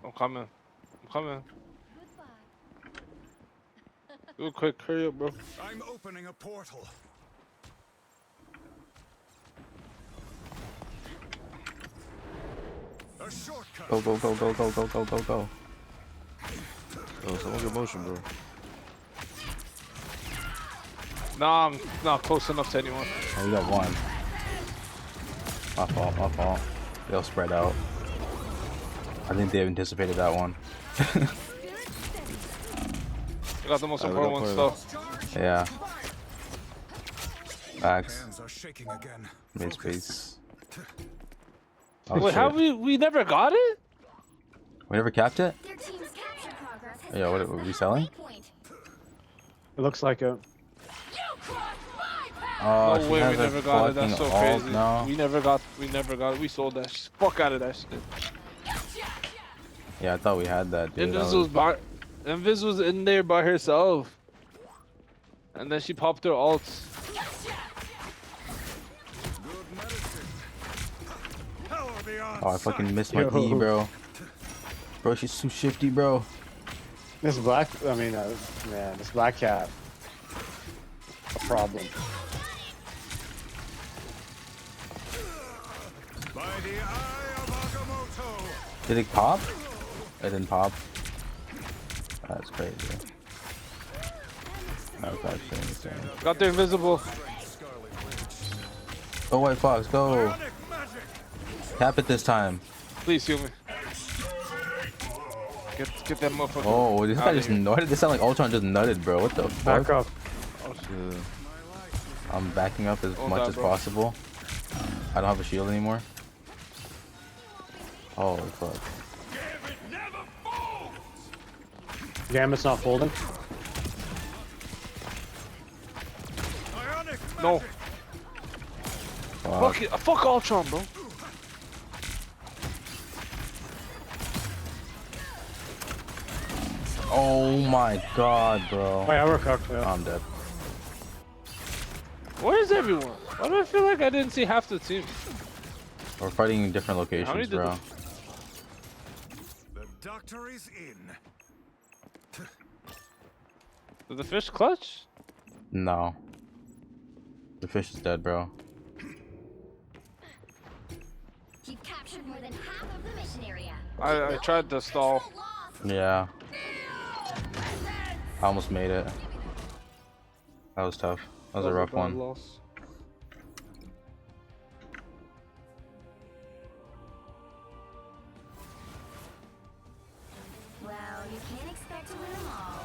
I'm coming. I'm coming. Do a quick hurry up, bro. I'm opening a portal. A shortcut. Go, go, go, go, go, go, go, go, go. Oh, someone get motion, bro. Nah, I'm not close enough to anyone. Oh, we got one. My fault, my fault. They'll spread out. I think they've anticipated that one. I got the most important one still. Yeah. Facts. Hands are shaking again. Mid space. Wait, how we never got it? We never capped it? Their team's capture progress has Yeah, what are we selling? waypoint. It looks like it. Oh, No she way, has we a never got it. That's so fucking alt crazy. now. We never got it. We sold that fuck out of that shit. Yeah, I thought we had that, dude. Invis was in there by herself. And then she popped her ults. Good medicine. Power beyond Oh, I fucking missed my Yo. E, bro. Bro, she's too shifty, bro. This black, I mean, man, this black cat. A problem. by the eye of Agamotto. Did it pop? It didn't pop. That's crazy. That's actually insane. Got the invisible. Go, White Fox, go. Bionic magic. Tap it this time. Please heal me. Get that motherfucker. Oh, this guy outta just here. nutted. This sound like Ultron just nutted, bro. What the fuck? Back up. Yeah. I'm backing up as Oh, much God, as bro. possible. I don't have a shield anymore. Oh, fuck. Gambit's not folding. Bionic No. magic. Fuck. Fuck it. Fuck Ultron, bro. Oh my god, bro. Oh, yeah, we're cooked. Yeah. I'm dead. Where's everyone? Why do I feel like I didn't see half the team? We're fighting in different many locations, did bro. The doctor is in. Did the fish clutch? No. The fish is dead, bro. You've captured more than half of the mission area. I tried to stall. Yeah. I almost made it. That was tough. That was a rough bad one. loss. Well, you can't expect to win them all.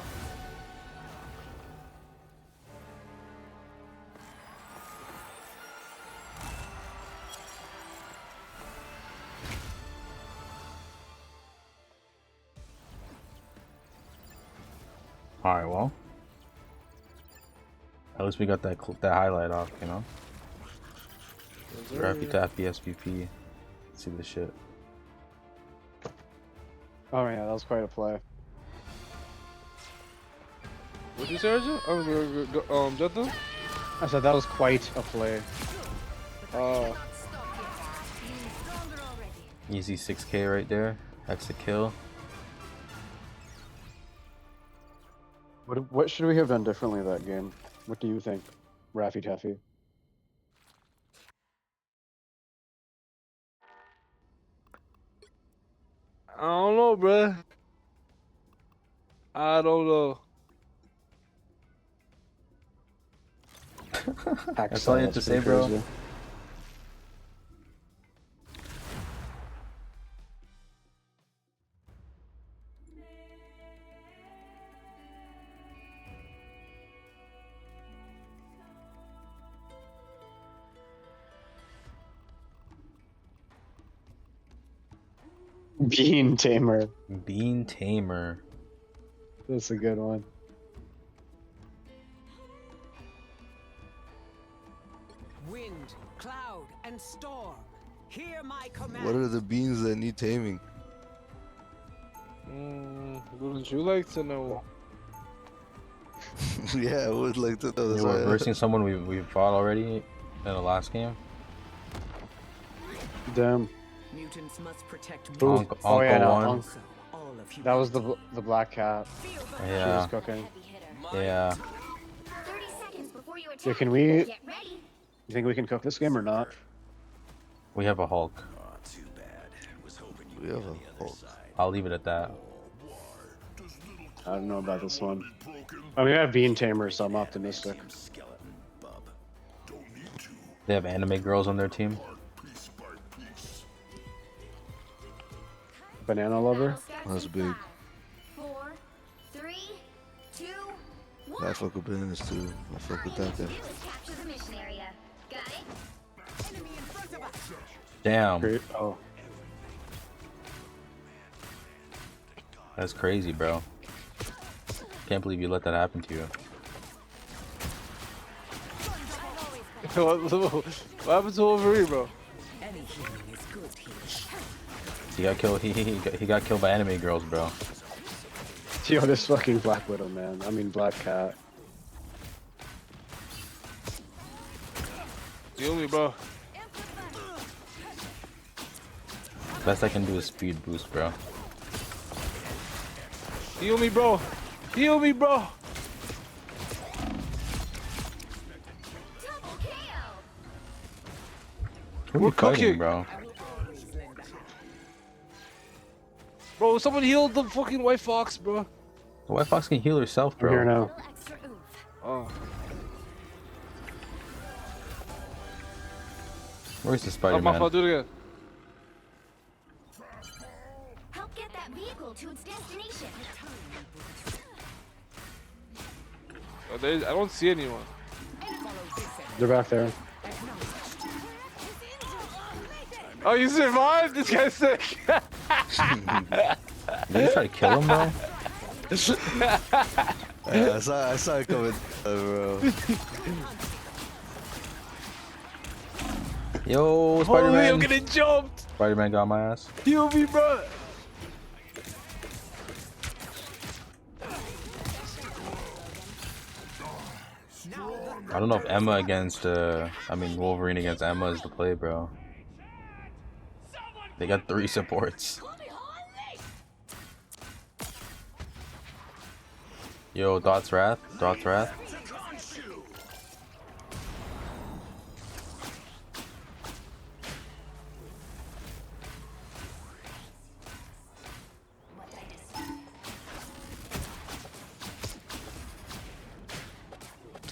Alright, well. At least we got that that highlight off, you know? Rappy Tappy SPP. See this shit. Oh, yeah, that was quite a play. What'd you say, Arjun? Jetta? I said that was quite a play. Easy 6k right there. That's a kill. What should we have done differently that game? What do you think, Raffy Taffy? I don't know, bruh. I don't know. That's all you have to say, bro. Crazy. Bean Tamer. Bean Tamer. That's a good one. Wind, cloud, and storm. Hear my command. What are the beans that need taming? Wouldn't you like to know? Yeah, I would like to know. That's You why were I- versing someone we fought already in the last game. Damn. Mutants must protect Ooh. Uncle, Oh, yeah, Uncle no, One. Unc- So all of you That was the black cat. She Yeah, was cooking. yeah. 30 seconds before you attack. Yeah, can we? Get ready. You think we can cook this game or not? We have a Hulk. We have a Hulk. I'll leave it at that. I don't know about this one. Oh, we have Bean Tamer, so I'm optimistic. They have anime girls on their team. Banana lover. Battle starts That's in big. 5, 4, 3, 2, 1. I fuck with bananas too. I fuck with that guy. Do is capture the mission area. Got it? enemy in front of us. Damn, Great. Oh, that's crazy, bro. Can't believe you let that happen to you. What happened to Wolverine, bro? Any healing is good healing. He got killed. He got killed by anime girls, bro. yo, this fucking Black Widow, man. I mean, Black Cat. Heal me, bro. Best I can do is speed boost, bro. Heal me, bro. Heal me, bro. Double kill. Who are We're you fighting, cooking. bro? Bro, someone healed the fucking White Fox, bro. The White Fox can heal herself, I'm here bro. now. Little extra oomph. Oh. Where's the Oh, my Spider-Man? fault. Do it again. Help get that vehicle to its destination. I don't see anyone. They're back there. Oh, you survived? This guy's sick. Did you try to kill him, bro? Yeah, I saw it coming, bro. Yo, Holy, I'm Spider-Man! getting jumped. Spider-Man got my ass. Heal me, bro. I don't know if Emma against, Wolverine against Emma is the play, bro. They got 3 supports. Yo, Dot's Wrath. Dot's Wrath.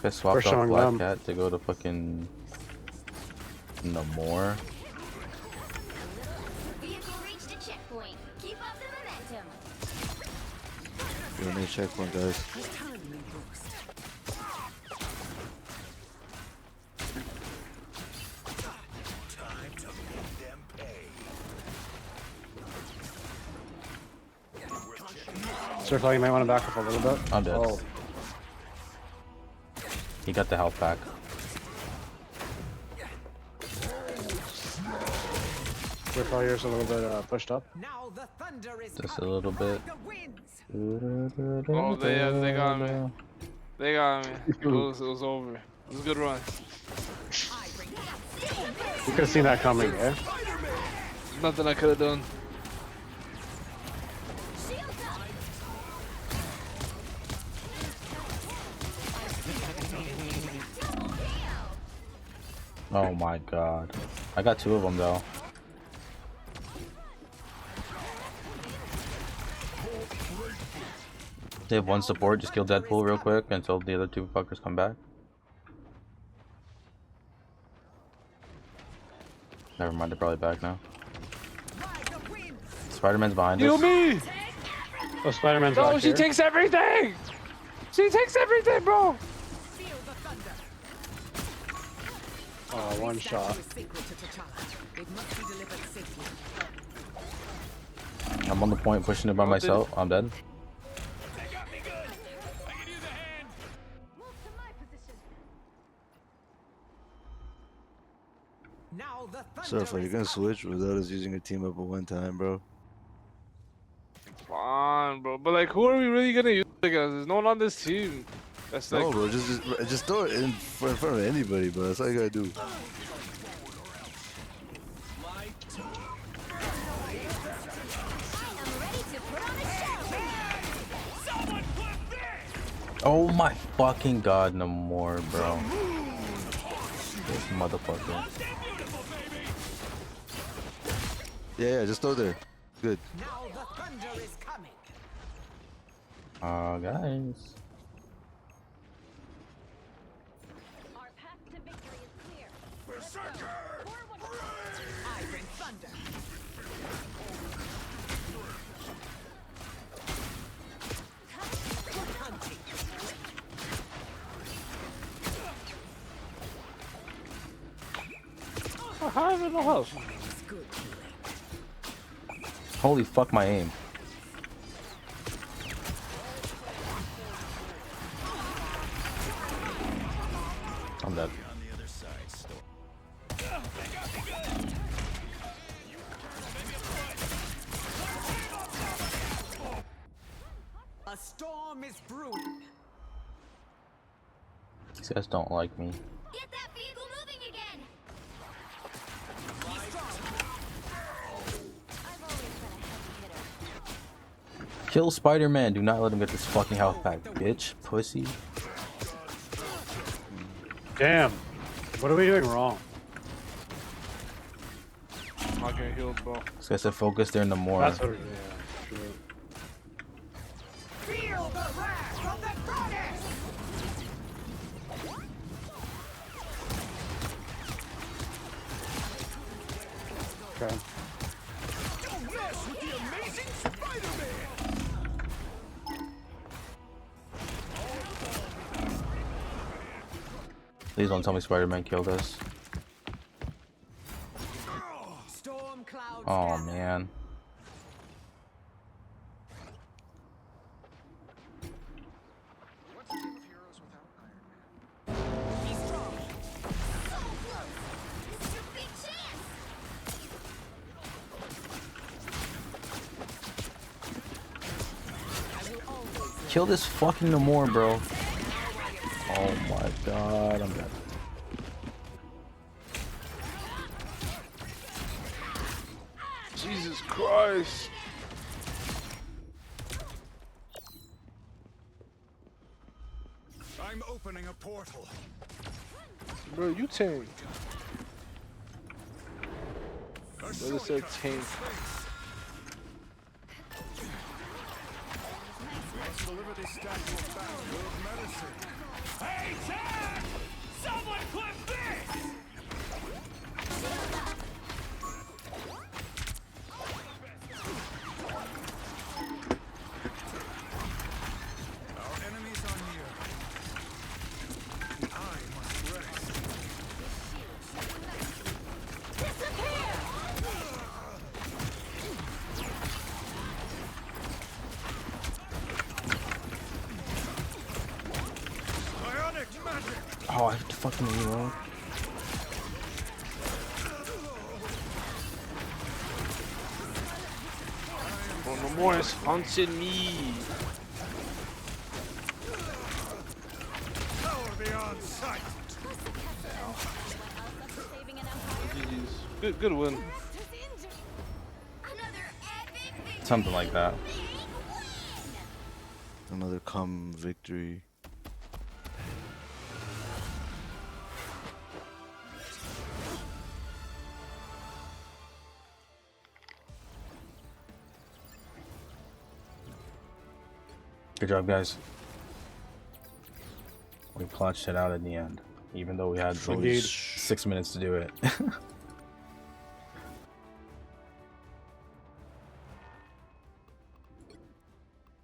I swapped We're off showing Black them. Cat to go to fucking Namor. Vehicle reached a checkpoint. Keep up the momentum. You're on a checkpoint, guys. Circle, you might want to back up a little bit. I'm dead. Oh, He got the health pack. Circle, yours a little bit pushed up. Now the thunder is Just a coming. little bit. The winds. Oh, they got me. They got me. It was over. It was a good run. You could have seen that coming, eh? Nothing I could have done. Oh my god. I got 2 of them though. They have 1 support, just kill Deadpool real quick until the other 2 fuckers come back. Never mind, they're probably back now. Spider-Man's behind Heal us. me! Oh, Spider-Man's No, back she here. takes everything! She takes everything, bro! Feel the thunder. Oh, one shot. Sacred to T'Challa. It must be delivered safely. I'm on the point pushing it by myself. I'm dead. They got me good. I can use a hand. Move to my position. Now the Surfer, you're gonna switch without us using a team up at one time, bro. Fine, bro. But like, who are we really gonna use against? There's no one on this team. That's like, No, bro, just throw it in front of anybody, bro. That's all you gotta do. I'm ready to put on a show. someone clip this. Oh my fucking god, no more, bro. This motherfucker. Yeah, just throw there. Good. Now the thunder is coming. Guys. Our path to victory is clear. I bring thunder. I have in the house. Holy fuck my aim. I'm dead. A storm is brewing. These guys don't like me. Get that vehicle moving again. I've always been a heavy hitter. Kill Spider-Man. Do not let him get this fucking health pack, bitch. Pussy. Damn. What are we doing wrong? I'm not getting healed, bro. This guy said focus there in the more. That's what it is. Yeah, true. Feel the wrath of the goddess. Okay. Don't mess with the amazing Spider-Man. Please don't tell me Spider-Man killed us. Storm clouds. Oh gather. man. He's strong. So close. This is your big chance. Kill this fucking Namor, bro. Oh my god, I'm dead. Jesus Christ. I'm opening a portal. Bro, you tank. Brother said tank. Let's deliver this statue of battle of medicine. Hey, Jack! Someone clip this! Our enemies are near. I must rest. Bionic magic! Oh, I have to fucking reload. Oh, no more is haunting me. Power beyond sight! Saving an empire. GG's. Good win. Another epic victory. Something like that. Another calm victory. Good job, guys. We clutched it out at the end, even though we had only Indeed. 6 minutes to do it.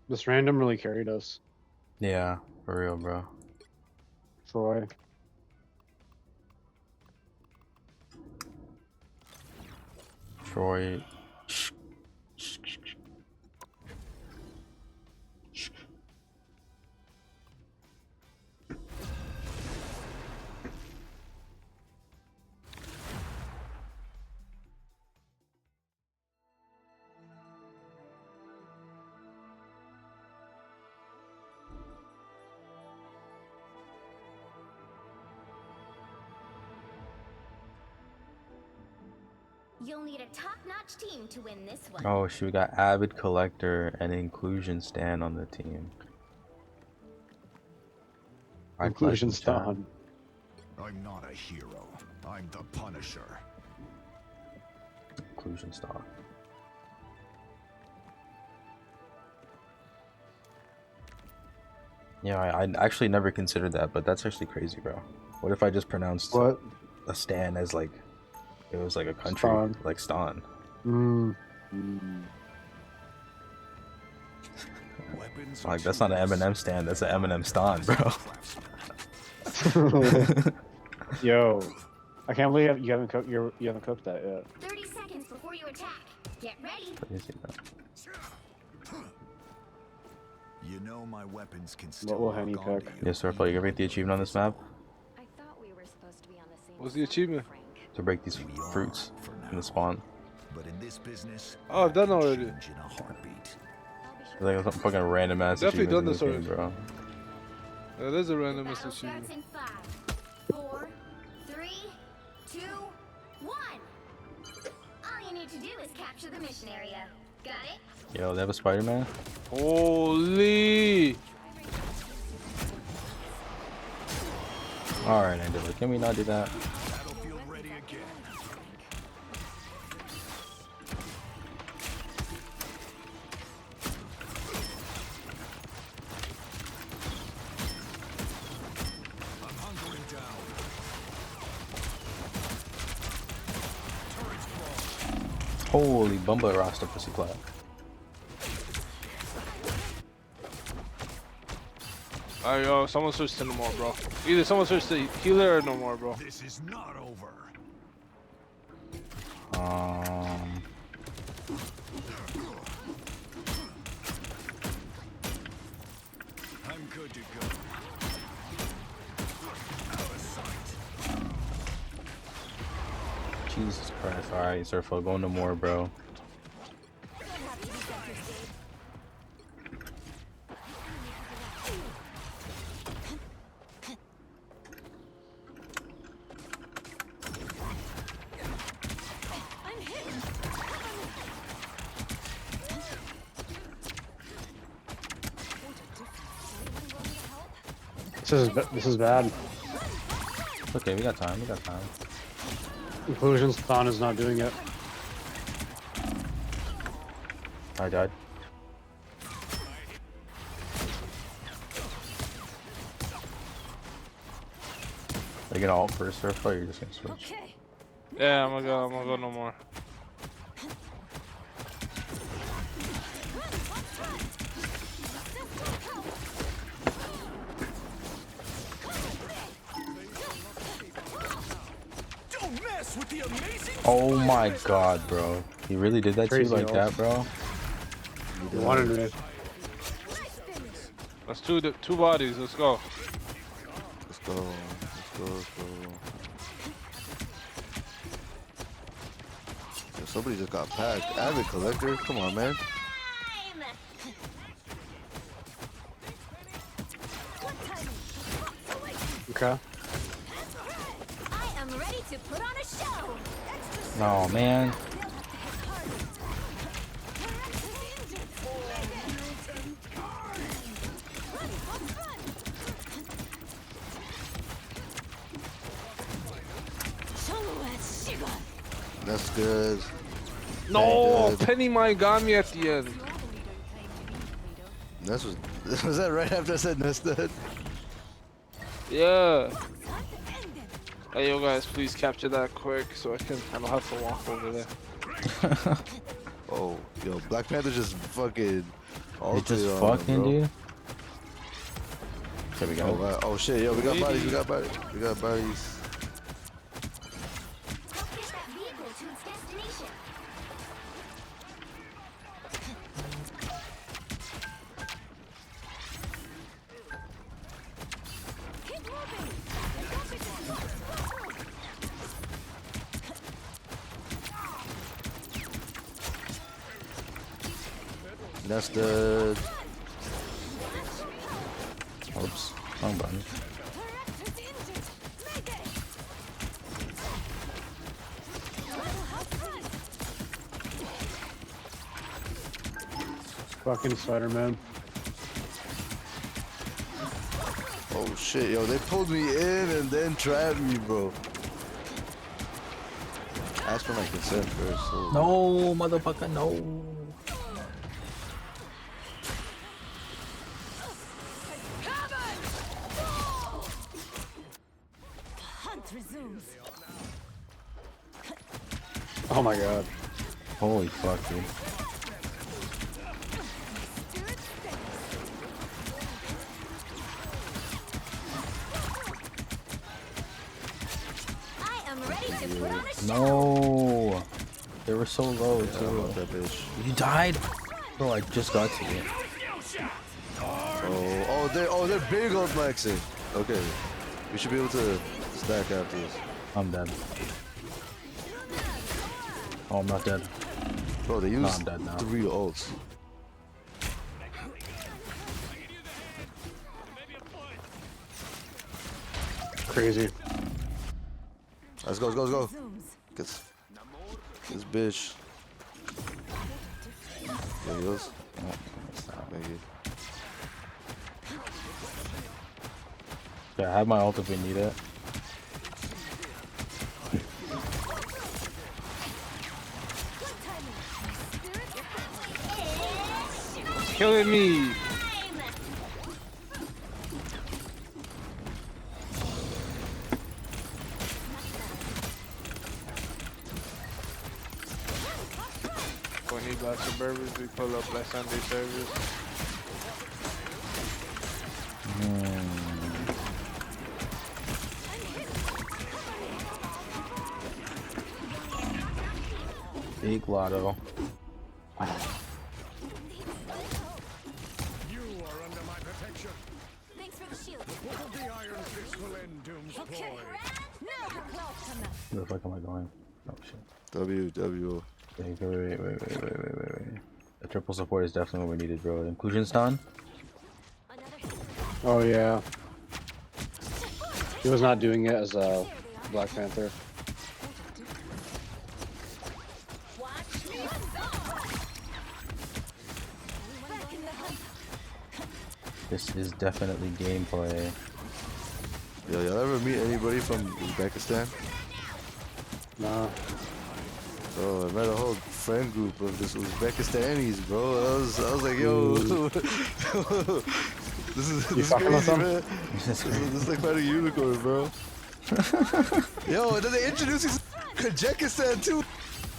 This random really carried us. Yeah, for real, bro. Troy. Troy. You'll need a top-notch team to win this one. Oh, shoot, we got Avid Collector and Inclusion Stand on the team. Inclusion Stand. I'm not a hero. I'm the Punisher. Inclusion Star. Yeah, I actually never considered that, but that's actually crazy, bro. What if I just pronounced What? a stan as like it was like a country, Stan. like Stan? Like that's not an Eminem stan, that's an Eminem stan, bro. Yo, I can't believe you haven't cooked. You haven't cooked that yet. 30 seconds before you attack. Get ready. Let me see that. You know my weapons can What still will Henny lock onto pick? you. Yes, sir. You ever get the achievement on this map I thought we were supposed to be on the same What's the achievement? Frank. to break these fruits in the spawn? But in this business, Oh, I've done already. change in a heartbeat. It's like some fucking random ass Definitely done achievements this in the game, bro. That is a random Battle achievement. starts in 5, 4, 3, 2, 1. All you need to do is capture the mission area. Got it? Yo, they have a Spider-Man? Holy! Alright, Angela, can we not do that? Battlefield ready again. I'm hunkering down. Turrets fall. Holy Bumba Rasta pussy clap. Alright, yo, someone switch to no more, bro. Either someone switch to healer or no more, bro. This is not over. I'm good to go. Out of sight. Jesus Christ. Alright, Surfo, go no more, bro. This is bad. Okay, we got time, we got time. Inclusion Stand is not doing it. I died. Are you gonna ult first, Surfo, or you're just gonna switch? Okay. Yeah, I'm gonna go no more. Don't mess with the amazing. Oh my god, bro. He really did that to you Crazy like ult. that, bro? You wanted it. That's two bodies. Let's go. Let's go. Let's go. Let's go. Yo, somebody just got packed. Avid Collector. Come on, man. Time! Okay. I am ready to put on a show. No, man. That's good. No, Good. Penny Mine got me at the end. That's was that right after I said that's dead? Yeah. Hey, yo, guys, please capture that quick so I don't have to walk over there. Oh, yo, Black Panther just fucking. He just ulted on him, fucking, bro. dude. Okay, we Oh, go. wow. Oh shit, yo, we got bodies. We got bodies. We got bodies. Get that vehicle to its destination. That's the. Oops, wrong button. Fucking Spider-Man. Oh shit, yo, they pulled me in and then trapped me, bro. Ask for my consent first. So. No, motherfucker, no. Oh my god. Holy fuck, dude. I am ready to put on a show. No. They were so low, I too. love that bitch. You died? Bro, I just got to you. They're big on maxing. Okay, we should be able to stack after this. I'm dead. Oh, I'm not dead. Bro, they use I'm dead now. 3 ults. Crazy. Let's go, let's go, let's go. Get this bitch. There he goes. Thank you. Yeah, I have my ult if we need it. It's killing me. When he got suburbs, we pull up like Sunday service. Big lotto. You are under my protection. Thanks for the shield. The book of the Iron Fist will end Doom's ploy. Now the clouds come out. Where the fuck am I going? Oh shit. W. Wait. The triple support is definitely what we needed, bro. Inclusion stun? Oh yeah. He was not doing it as a Black Panther. This is definitely gameplay. Yo, y'all ever meet anybody from Uzbekistan? Nah. Bro, I met a whole friend group of this Uzbekistanis, bro. I was like, yo, this is fucking with crazy, them? man. This is like fighting a unicorn, bro. Yo, and then they introduced us to Kazakhstan too.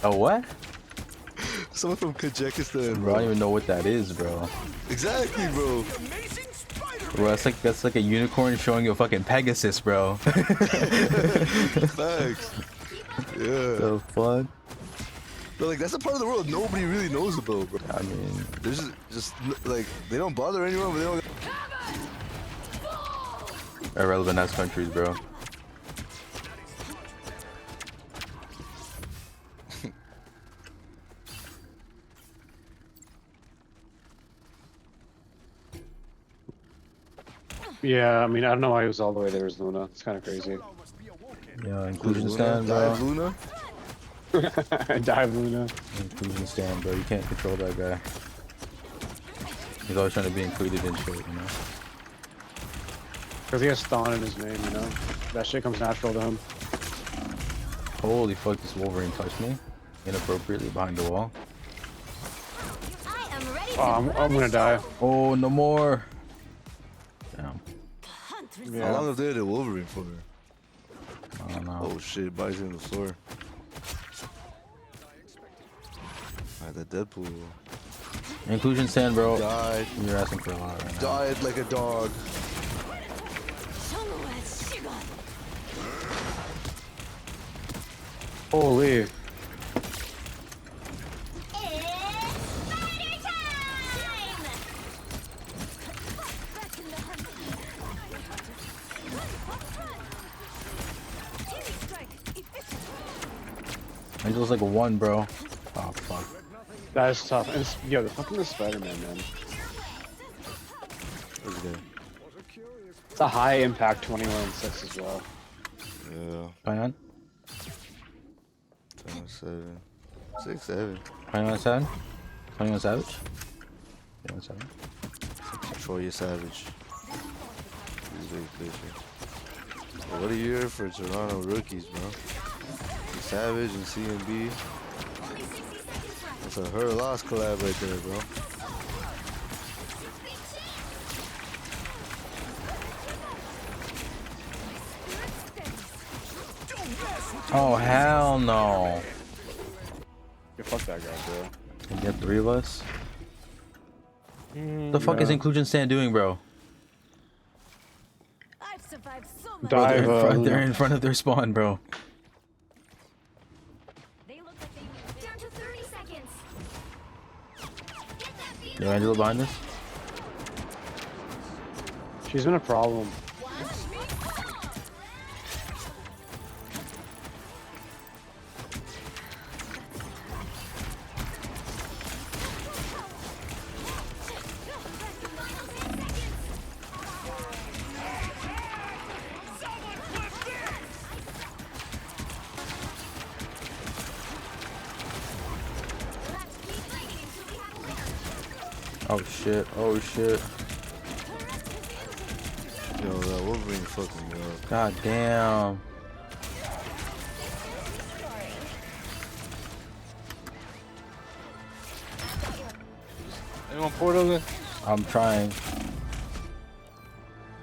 Oh, what? Someone from Kazakhstan, Bro, I don't bro. even know what that is, bro. Exactly, bro. Bro, that's like a unicorn showing you a fucking Pegasus, bro. Facts. Yeah. So fun. But like that's a part of the world nobody really knows about, bro. I mean, There's just like they don't bother anyone, but they don't. irrelevant ass countries, bro. Yeah, I mean, I don't know why he was all the way there as Luna. It's kind of crazy. Yeah, inclusion Luna, stand, bro. Dive Luna. Dive Luna. Inclusion stand, bro. You can't control that guy. He's always trying to be included in shit, you know? Because he has Thon in his name, you know? That shit comes natural to him. Holy fuck, this Wolverine touched me inappropriately behind the wall. I am ready to Oh, I'm gonna die. Oh, no more. Damn. How long have they had a Wolverine for? I don't know. Oh shit, buys in the store. Alright, that Deadpool Inclusion stand, bro. died. You're asking for a lot right now. Died like a dog. Holy. It's spider time! Angel's like a 1, bro. Oh, fuck. That is tough. And yo, the fucking the Spider-Man, man. What's good? It's a high impact 21-6 as well. Yeah, Pion? 7, 6, 7. Pion on 7? 21 Savage? Yeah, sorry. Control your savage. What a year for Toronto rookies, bro. Savage and CMB. That's a her loss collab right there, bro. Oh hell no! Yeah, fuck that guy, bro. Can you get 3 of us? The fuck is Inclusion Stand doing, bro? I've survived so much. Bro, Dive, they're in front of their spawn, bro. They look like they down to 30 seconds. Get that beat. Yo, Angelo behind us? She's been a problem. Oh shit, oh shit. Yo, that Wolverine fucking me up. God damn. Anyone portal in? I'm trying.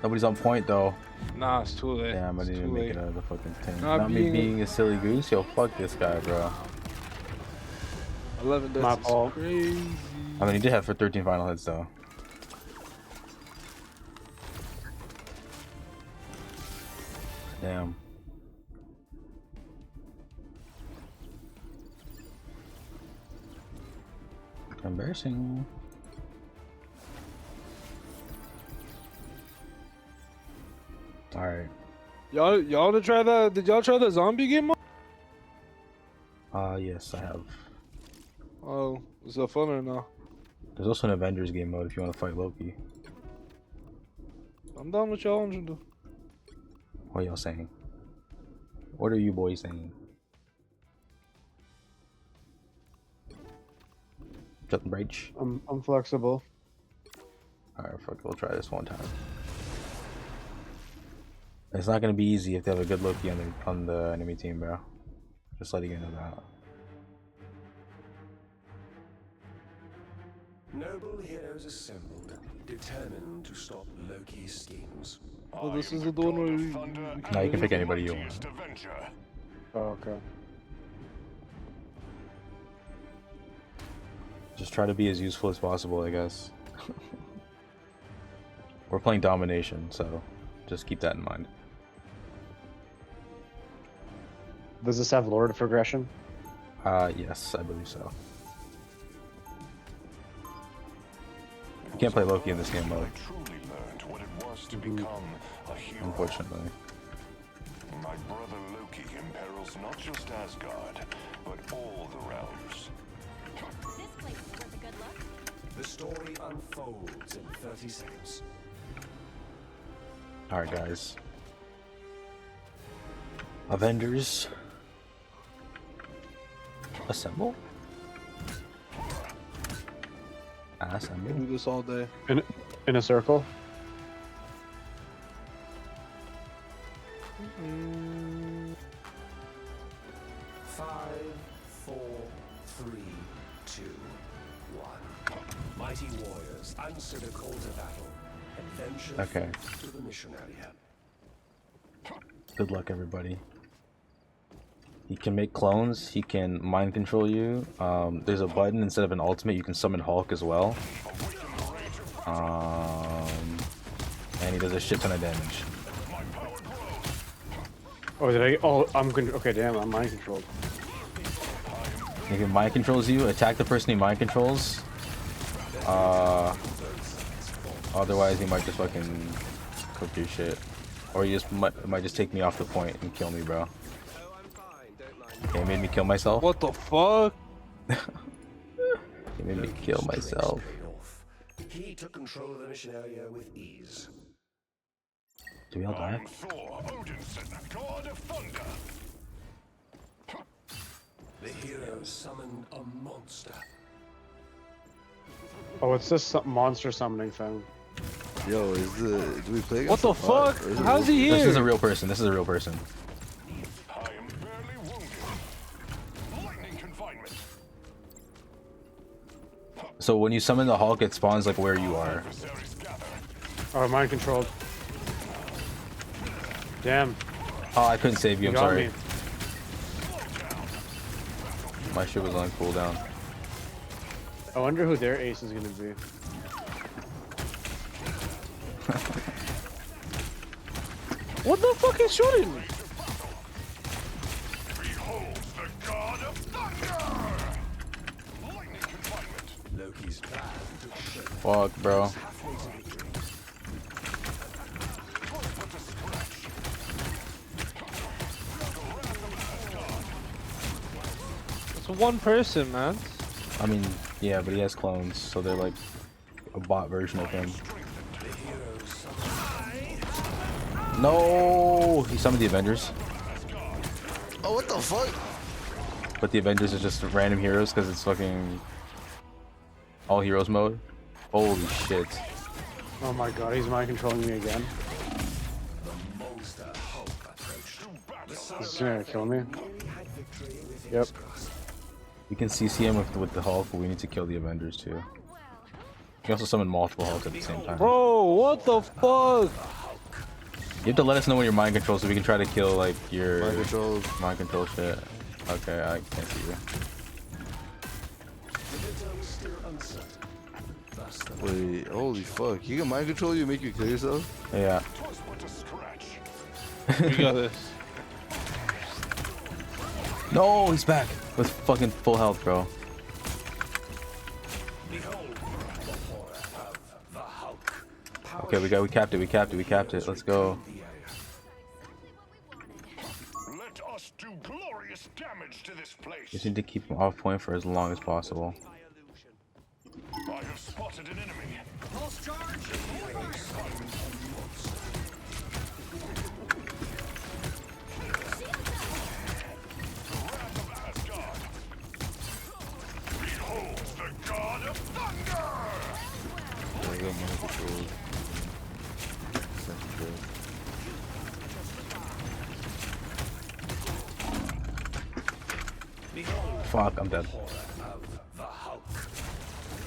Nobody's on point though. Nah, it's too late. Damn, I It's didn't too even make late. it out of the fucking thing. Not Not me being- being a silly goose. Yo, fuck this guy, bro. 11 My deaths is fault. crazy. I mean, he did have for 13 final hits though. Damn. Embarrassing. Alright. Y'all to try that? Did y'all try the zombie game mode? Yes, I have. Oh, is that fun or no? There's also an Avengers game mode if you want to fight Loki. I'm down with y'all. Do. What are y'all saying? What are you boys saying? Justin Breach. I'm flexible. Alright, fuck it, we'll try this one time. It's not gonna be easy if they have a good Loki on the enemy team, bro. Just letting you know that. Noble heroes assembled, determined to stop Loki's schemes. Oh, this is the one where you... Now you can pick anybody you want. Oh, okay. Just try to be as useful as possible, I guess. We're playing domination, so just keep that in mind. Does this have Lord of Progression? Yes, I believe so. You can't play Loki in this game mode, unfortunately. My brother Loki imperils not just Asgard, but all the realms. This place is worth a good look. The story unfolds in 30 seconds. Alright, guys. Avengers. Assemble? Assemble? Do this all day. In a circle? Five, 4, 3, 2, 1. Mighty warriors answer the call to battle and venture Okay. to the mission area. Good luck, everybody. He can make clones, he can mind control you. There's a button instead of an ultimate, you can summon Hulk as well. And he does a shit ton of damage. Oh, did I? Oh, okay, damn, I'm mind controlled. If he mind controls you, attack the person he mind controls. Otherwise, he might just fucking cook your shit. Or he just might just take me off the point and kill me, bro. He made me kill myself. What the fuck? He made me kill myself. He took control of the mission area with ease. Do we all die? Thor Odinson, god of thunder. The heroes summoned a monster. Oh, what's this monster summoning thing? Yo, do we play What against the a bot, fuck? or is it How's he real? This is a here? real person. This is a real person. I am barely wounded. Lightning confinement. So when you summon the Hulk, it spawns like where you are. Adversaries gather. Oh, mind controlled. Damn. Oh, I couldn't save you. I'm got sorry. me. My shit was on cooldown. I wonder who their ace is gonna be. What the fuck is shooting me? Behold the god of thunder! Lightning confinement. Loki's plan took shape. Fuck, bro. Halfway to victory. It's one person, man. I mean, yeah, but he has clones, so they're like a bot version of him. No, he summoned the Avengers, Oh, what the fuck? but the Avengers is just random heroes because it's fucking all heroes mode. Holy shit! Oh my god, he's mind controlling me again. Monster Hulk approached. He's gonna kill me. Nearly had victory within Yep. his grasp. We can CC him with the Hulk, but we need to kill the Avengers too. You can also summon multiple Hulks at the same time. Bro, what the fuck? You have to let us know when you're mind control so we can try to kill like your Mind control. shit. Okay, I can't see you. Still uncertain. Thus the Wait, holy fuck. He can mind control you and make you kill yourself? Yeah. Twas but a scratch. We got this. No, he's back with fucking full health, bro. behold the horror of the Hulk. Okay, we capped it. Let's go. Let us do glorious damage to this place. Just need to keep him off point for as long as possible. I have spotted an enemy. Pulse charge. Wrath of Asgard. Behold the god of thunder! Yeah, I got mind control. That's good. Fuck, I'm dead. The Hulk.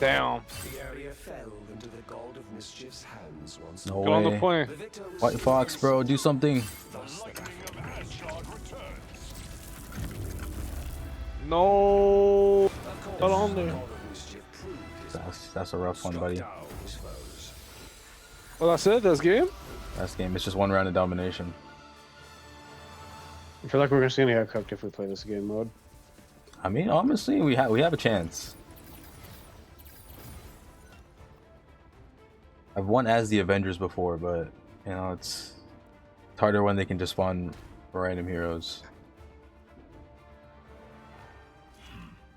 Damn. The area fell into the god of mischief's hands once No more. Go on the way. point. The victims White Fox, bro, do something. thus the Lightning of Asgard returns. No. Of Got course, on the there. god of mischief proved his That's a rough one, buddy. down his foes. Well, that's it. That's game. Last game, it's just one round of domination. I feel like we're just gonna get cooked if we play this game mode. I mean, honestly, we have a chance. I've won as the Avengers before, but you know it's harder when they can just spawn random heroes.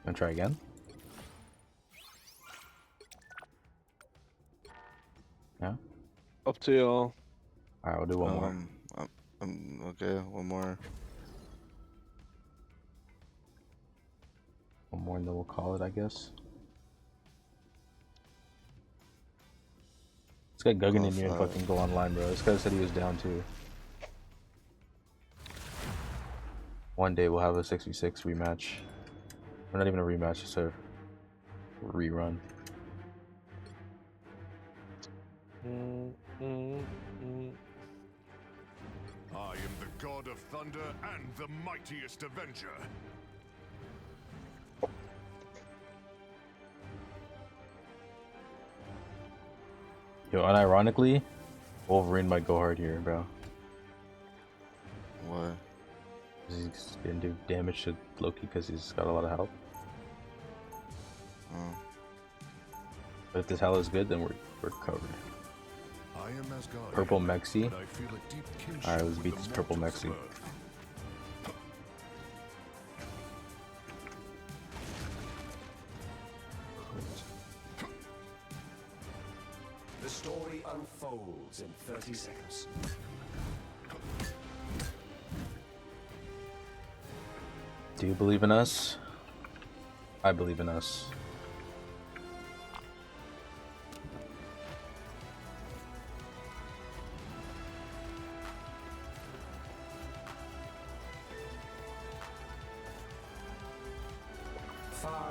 Gonna try again. Yeah. Up to y'all. All right, we'll do one more. I'm okay. One more. One more, and then we'll call it, I guess. This guy Guggen didn't even fucking go online, bro. This guy said he was down too. One day we'll have a 6v6 rematch. Or not even a rematch, just a rerun. I am the god of thunder and the mightiest avenger. Yo, unironically, Wolverine might go hard here, bro. Why? He's gonna do damage to Loki because he's got a lot of health. But if this hell is good, then we're covered. I am Asgard. Purple Mexi. I feel a deep kinship Alright, let's with beat the this purple mortals Mexi. of Earth. The story unfolds in 30 seconds. Do you believe in us? I believe in us.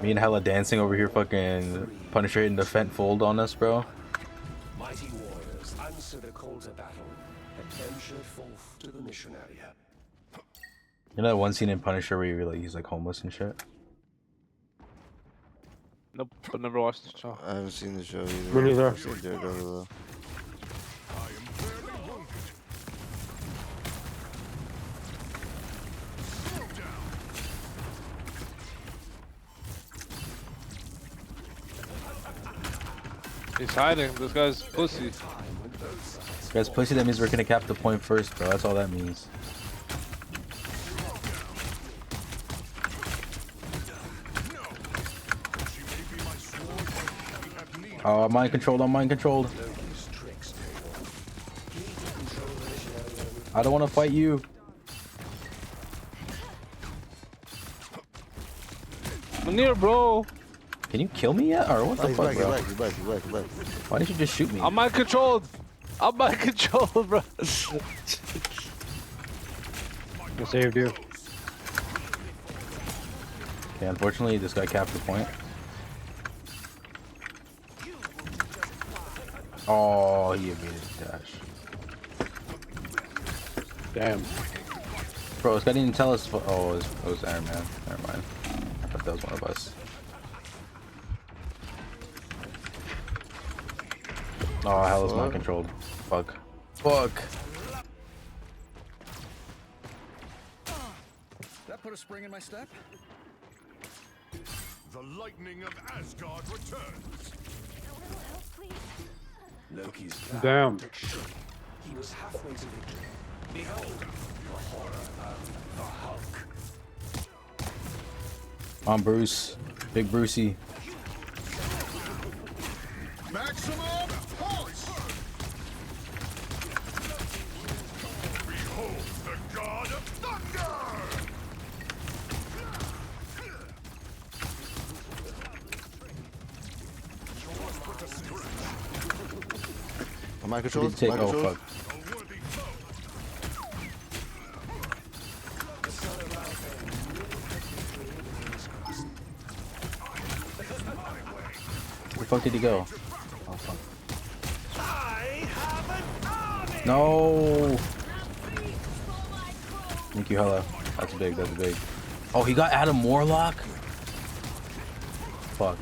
Me and Hella dancing over here, fucking Punisher hitting the Fent fold on us, bro. Mighty warriors answer the call to battle and venture forth to the mission area. You know that one scene in Punisher where he's like homeless and shit? Nope, I never watched the show. I haven't seen the show either. Me neither. I've seen Daredevil though. He's hiding. This guy's pussy. This guy's pussy, that means we're gonna cap the point first, bro. That's all that means. Oh, I'm mind controlled, I'm mind controlled. I don't want to fight you. I'm near, bro. Can you kill me yet? Or what the fuck, bro? He's back. Why didn't you just shoot me? I'm mind controlled. I'm mind controlled, bro. I saved you. Okay, unfortunately, this guy capped the point. Oh, he evaded the dash. Damn. Bro, this guy didn't tell us. Oh, it was Iron Man. Never mind. I thought that was one of us. Oh, hell is mind controlled. Fuck. Fuck. That put a spring in my step? The lightning of Asgard returns. Loki's Damn. he was halfway to victory. Behold, the horror of the Hulk. I'm Bruce. Big Brucey. Maximum pulse! Behold the god of thunder! Am I controlled? Take, oh, fuck. Where the fuck did he go? Oh, fuck. No! Thank you, Hella. That's big, that's big. Oh, he got Adam Warlock? Fuck.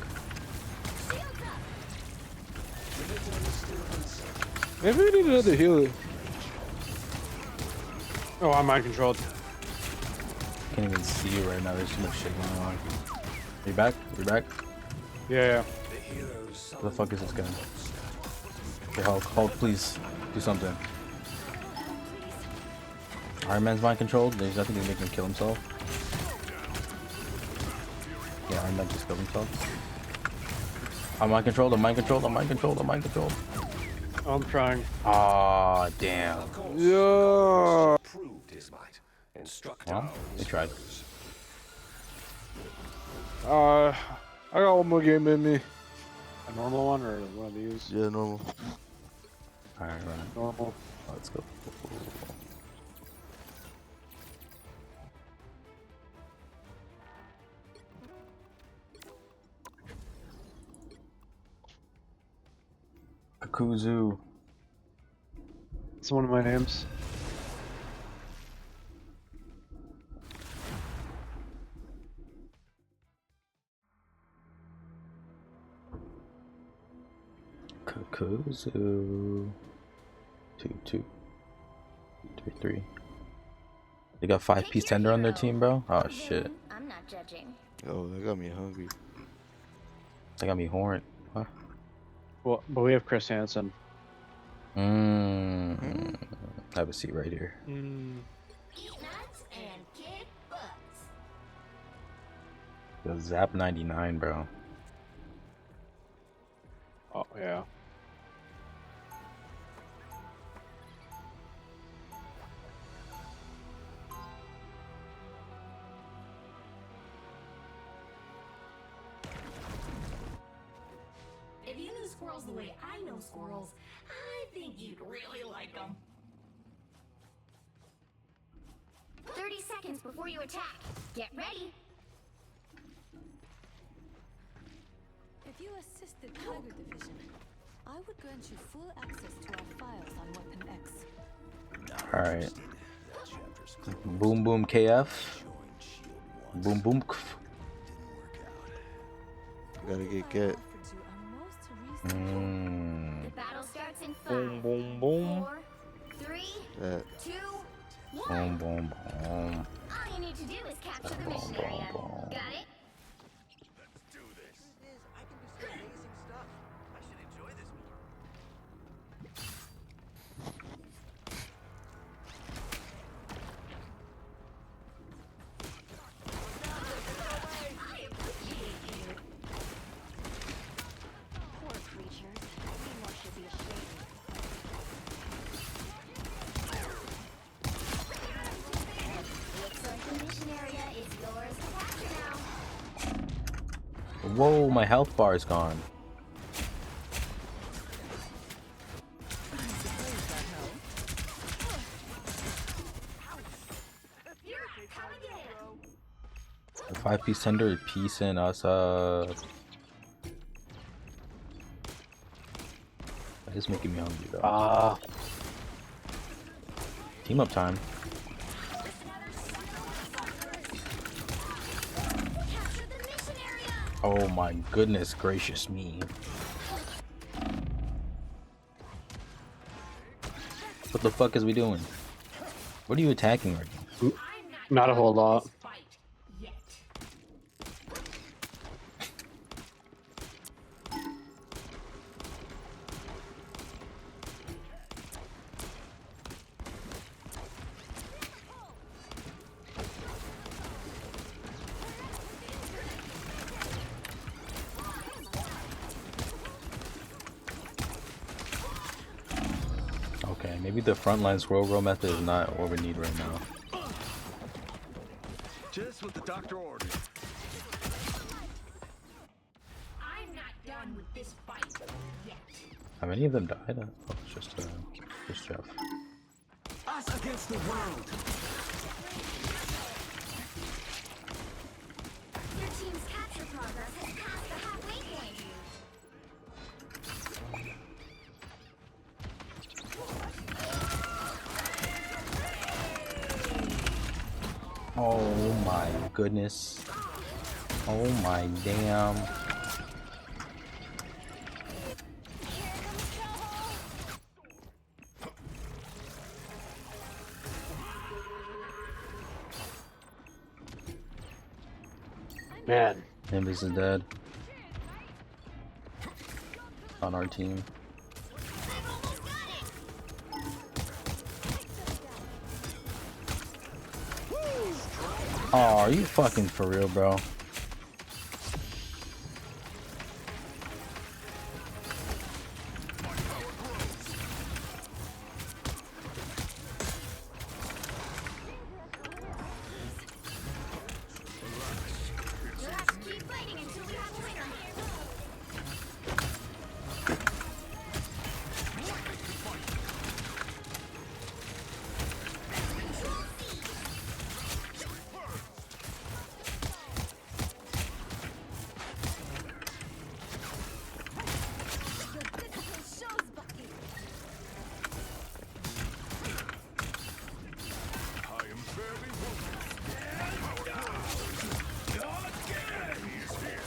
Maybe we need another healer. Oh, I'm mind controlled. Can't even see you right now. There's too much shit going on. Are you back? You're back? Yeah. Where the fuck is this guy? Okay, Hulk, please do something. Iron Man's mind controlled. There's nothing to make him kill himself. Yeah, Iron Man just killed himself. I'm mind controlled. I'm mind controlled. I'm mind controlled. I'm mind controlled. I'm trying. Ah, damn. Yeah. Proved his might and struck Well, down. they tried. I got one more game in me. A normal one or one of these? Yeah, normal. Alright, right. Normal. Let's go. Akuzu. It's one of my names. Akuzu. 2-2. 3-3. They got 5-piece tender on their team, bro. Oh shit. I'm not judging. Oh, that got me hungry. They got me horned. Huh? Well, but we have Chris Hansen. I have a seat right here. Eat nuts and kick butts. The Zap 99, bro. Oh, yeah. If you knew squirrels the way I know squirrels, I think you'd really like them. 30 seconds before you attack. Get ready. If you assisted Tiger Division, I would grant you full access to our files on Weapon X. Alright. Boom Boom KF. Boom Boom KF. Gotta get. The battle starts in 5, Boom, boom, boom. 4, 3, That. 2, 1. Boom Boom Boom. All you need to do is capture the mission area. Got it? Poor creatures. Seymour should be ashamed. Looks like the mission area is yours to capture now. Whoa, my health bar is gone. The 5-piece tender piecing us up. That is making me hungry though. Team up time. Oh my goodness gracious me. What the fuck is we doing? What are you attacking right now? Not a whole lot. Okay, maybe the frontline scroll roll method is not what we need right now. Just what the doctor ordered. I'm not done with this fight yet. Have any of them died? Oh, it's just Jeff. Us against the world. Your team's capture progress has passed the halfway point. Oh my goodness. Oh my damn. Man. Nimbus is dead. On our team. Oh, are you fucking for real, bro?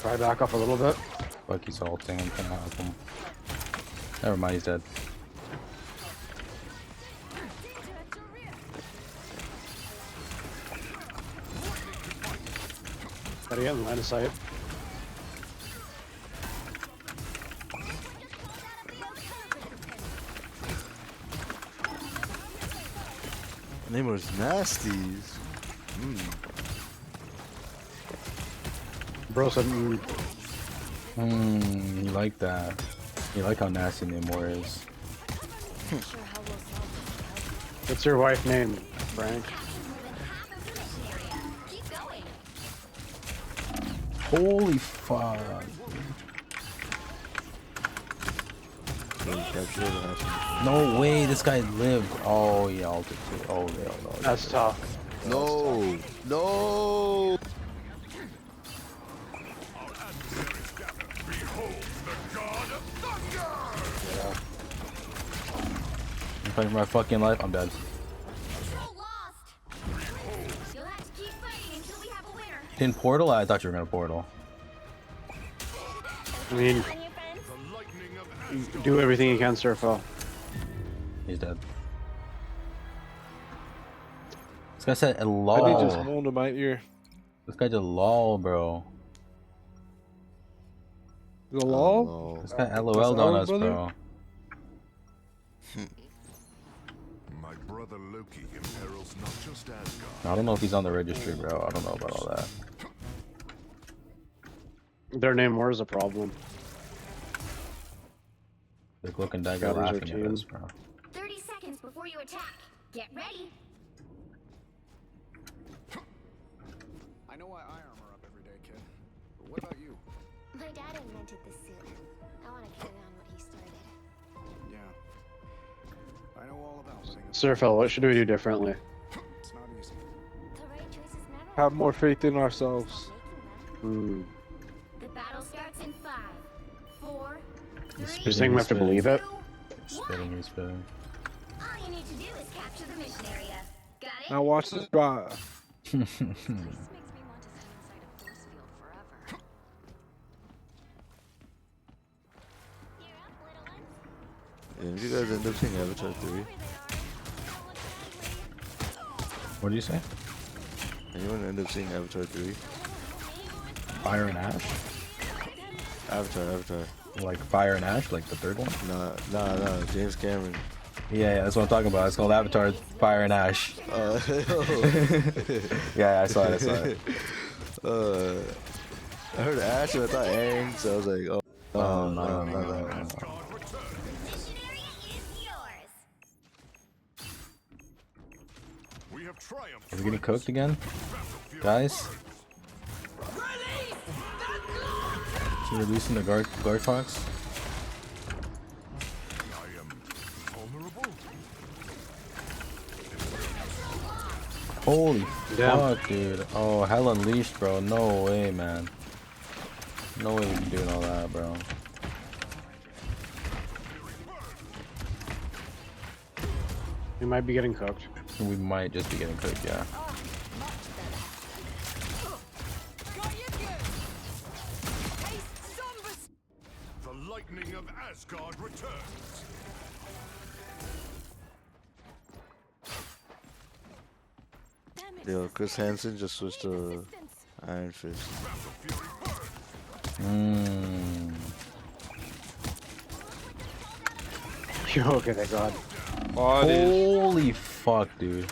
Try back up a little bit. Fuck, he's ulting. I'm gonna help him. Never mind, he's dead. Gotta get in line of sight. The name was Nasties. Bro said, You like that. You like how nasty Namor is. What's your wife name, Frank? Holy fuck. No way, this guy lived. Oh, he altered too. Oh, no. That's tough. No. No. Fighting for my fucking life. I'm dead. Control lost. You'll have to keep fighting until we have a winner. Didn't portal? I thought you were gonna portal. I mean, do everything you can, Surfo. He's dead. This guy said I lol. just moaned in my ear. This guy just lol, bro. The lol? This guy LOL'd on us, brother? bro. My brother Loki imperils not just Asgard. I don't know if he's on the registry, bro. I don't know about all that. Their name war is a problem. The Cloak and Dagger That was our laughing at team. us, bro. 30 seconds before you attack. Get ready. I know why I armor up every day, kid. But what about you? My dad invented this suit. I want to carry on what he started. Yeah. I know all about putting a Surfo, what should we do differently? It's not easy. The right choices never Have more faith in ourselves. Hmm. The battle starts in 5, 4, 3, You're saying we have to believe it? Spitting, he's spitting. All you need to do is capture the mission area. Got it? Now watch this drive. This makes me want to stay inside a force field forever. You're up, little ones. Yeah, did you guys end up seeing Avatar 3? What did you say? Anyone end up seeing Avatar 3? Fire and Ash? Avatar. Like Fire and Ash, like the third one? Nah, James Cameron. Yeah, that's what I'm talking about. It's called Avatar Fire and Ash. Yeah, I saw it. I heard Ash and I thought Aang, so I was like, oh, no. Mission area is yours. We have triumphed. Are we getting cooked again? Guys? Is he releasing the guard fox? I am vulnerable. Holy Damn. fuck, dude. Oh, hell unleashed, bro. No way, man. No way we can doing all that, bro. We might be getting cooked. We might just be getting cooked, yeah. The lightning of Asgard returns. Yo, Chris Hansen just switched to Iron Fist. Yo, okay, thank God. Holy fuck, dude.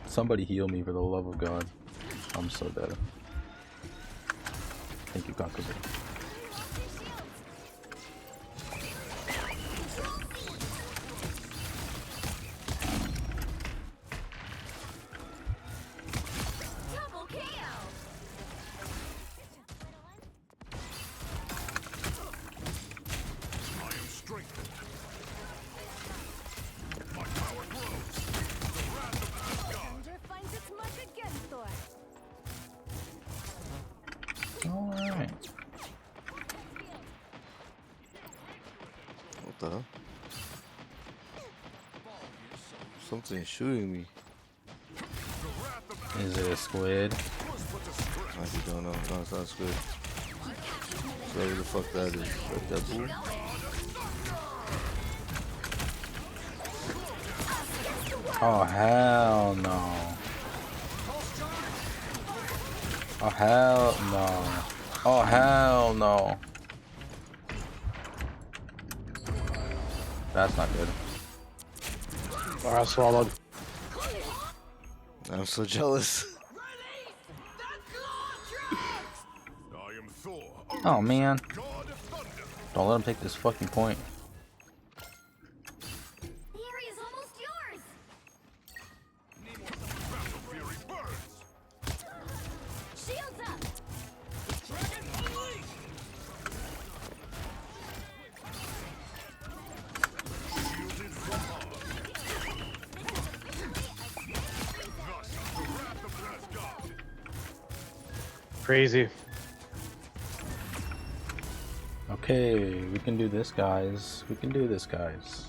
Somebody heal me for the love of God. I'm so dead. Thank you, Kakazu. Double KO. I am strengthened. My power grows. The wrath of Asgard. Thunder finds its mark again, Thor. Alright. What the hell? Something's shooting me. Is it a squid? I actually don't know. No, it's not squid. Whatever the fuck that is. Like that bull? Oh, hell no. Oh, hell no. Oh, hell no. That's not good. Or I swallowed. I'm so jealous. I am Thor. Oh, man. God of thunder. Don't let him take this fucking point. The area is almost yours. Battle fury burns. Shields up. Dragon unleashed! Shielded from harm. Thus, the wrath of Asgard. Crazy. Okay, we can do this, guys. We can do this, guys.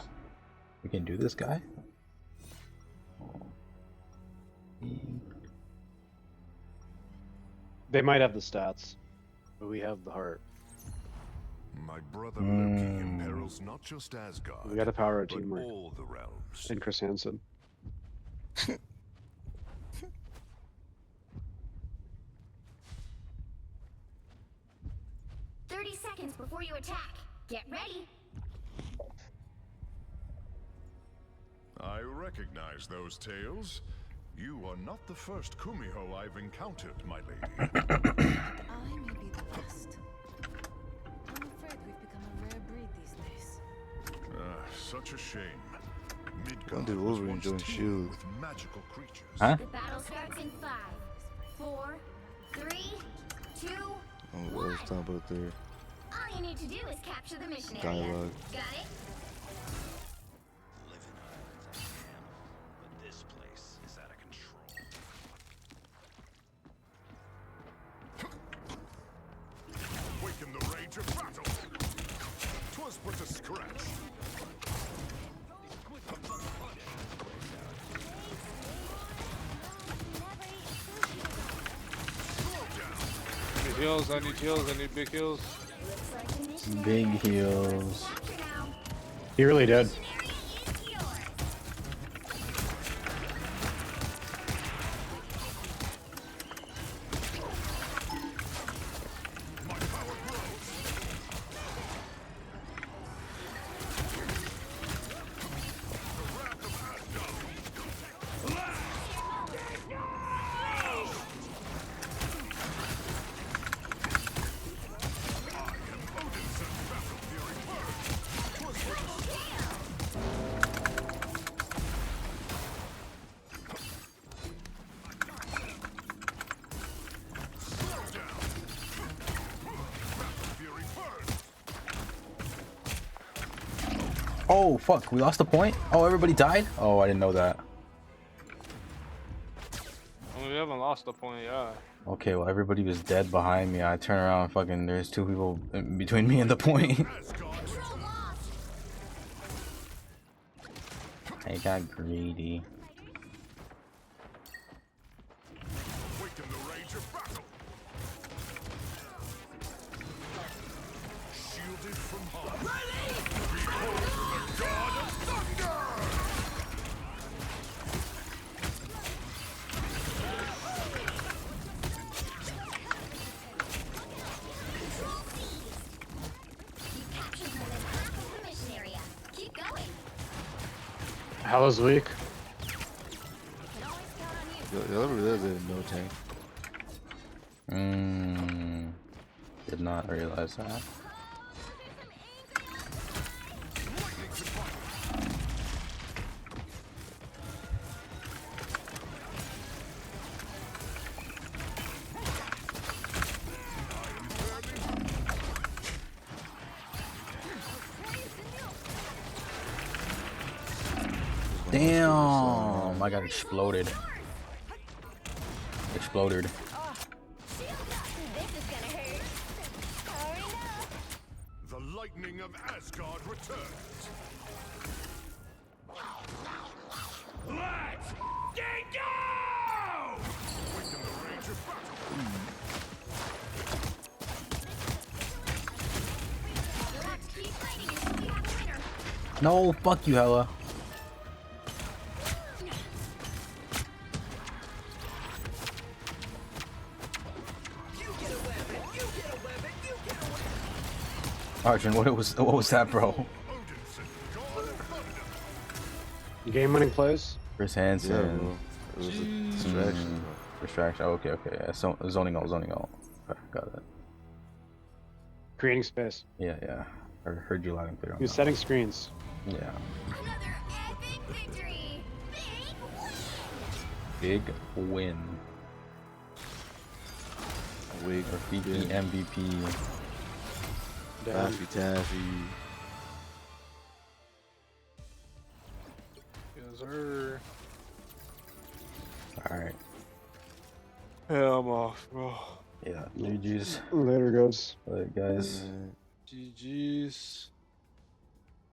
We can do this, guy. They might have the stats, but we have the heart. My brother Loki imperils not just Asgard, We got to power our but teamwork. all the realms. And Chris Hansen. 30 seconds before you attack. Get ready. I recognize those tales. You are not the first Kumiho I've encountered, my lady. I may be the last. I'm afraid we've become a rare breed these days. Such a shame. When did Midgard was Wolverine once join teemed Shield? with magical creatures. Huh? The battle starts in 5, 4, 3, 2, Oh, what I was talking about there. all you need to do is capture the mission area. Dialogue. Got it? Living islands I am, but this place is out of control. Waken the rage of battle. 'Twas but a scratch. I need heals, I need heals, I need big heals. Big heals. He really did. Oh fuck, we lost the point? Oh, everybody died? Oh, I didn't know that. We haven't lost the point, yeah. Okay, well everybody was dead behind me. I turn around, fucking there's 2 people in between me and the point. I got greedy. Waken the rage of battle. Shielded from harm. Behold the god of thunder! You captured more than half of the mission area. Keep going. Hela's weak. Y'all ever realize they had no tank? Did not realize that. Damn! I got exploded. Exploded. The lightning of Asgard returns. Let's get go! Waken the rage of battle. You'll have to keep fighting until we have a winner. No, fuck you, Hella. Arjun, what was that, bro? Game-winning plays. Chris Hansen. Yeah, bro. It was a distraction, bro. Distraction. Oh, okay. Yeah. So, zoning out. Okay, got it. Creating space. Yeah. I heard you loud and clear on He was that. setting screens. Yeah. Another epic victory. Big win. Wig, Rafiki MVP. Taffy Taffy. Yes, sir. Alright. Yeah, I'm off, bro. Yeah. GG's. Later, guys. Later, guys. GG's.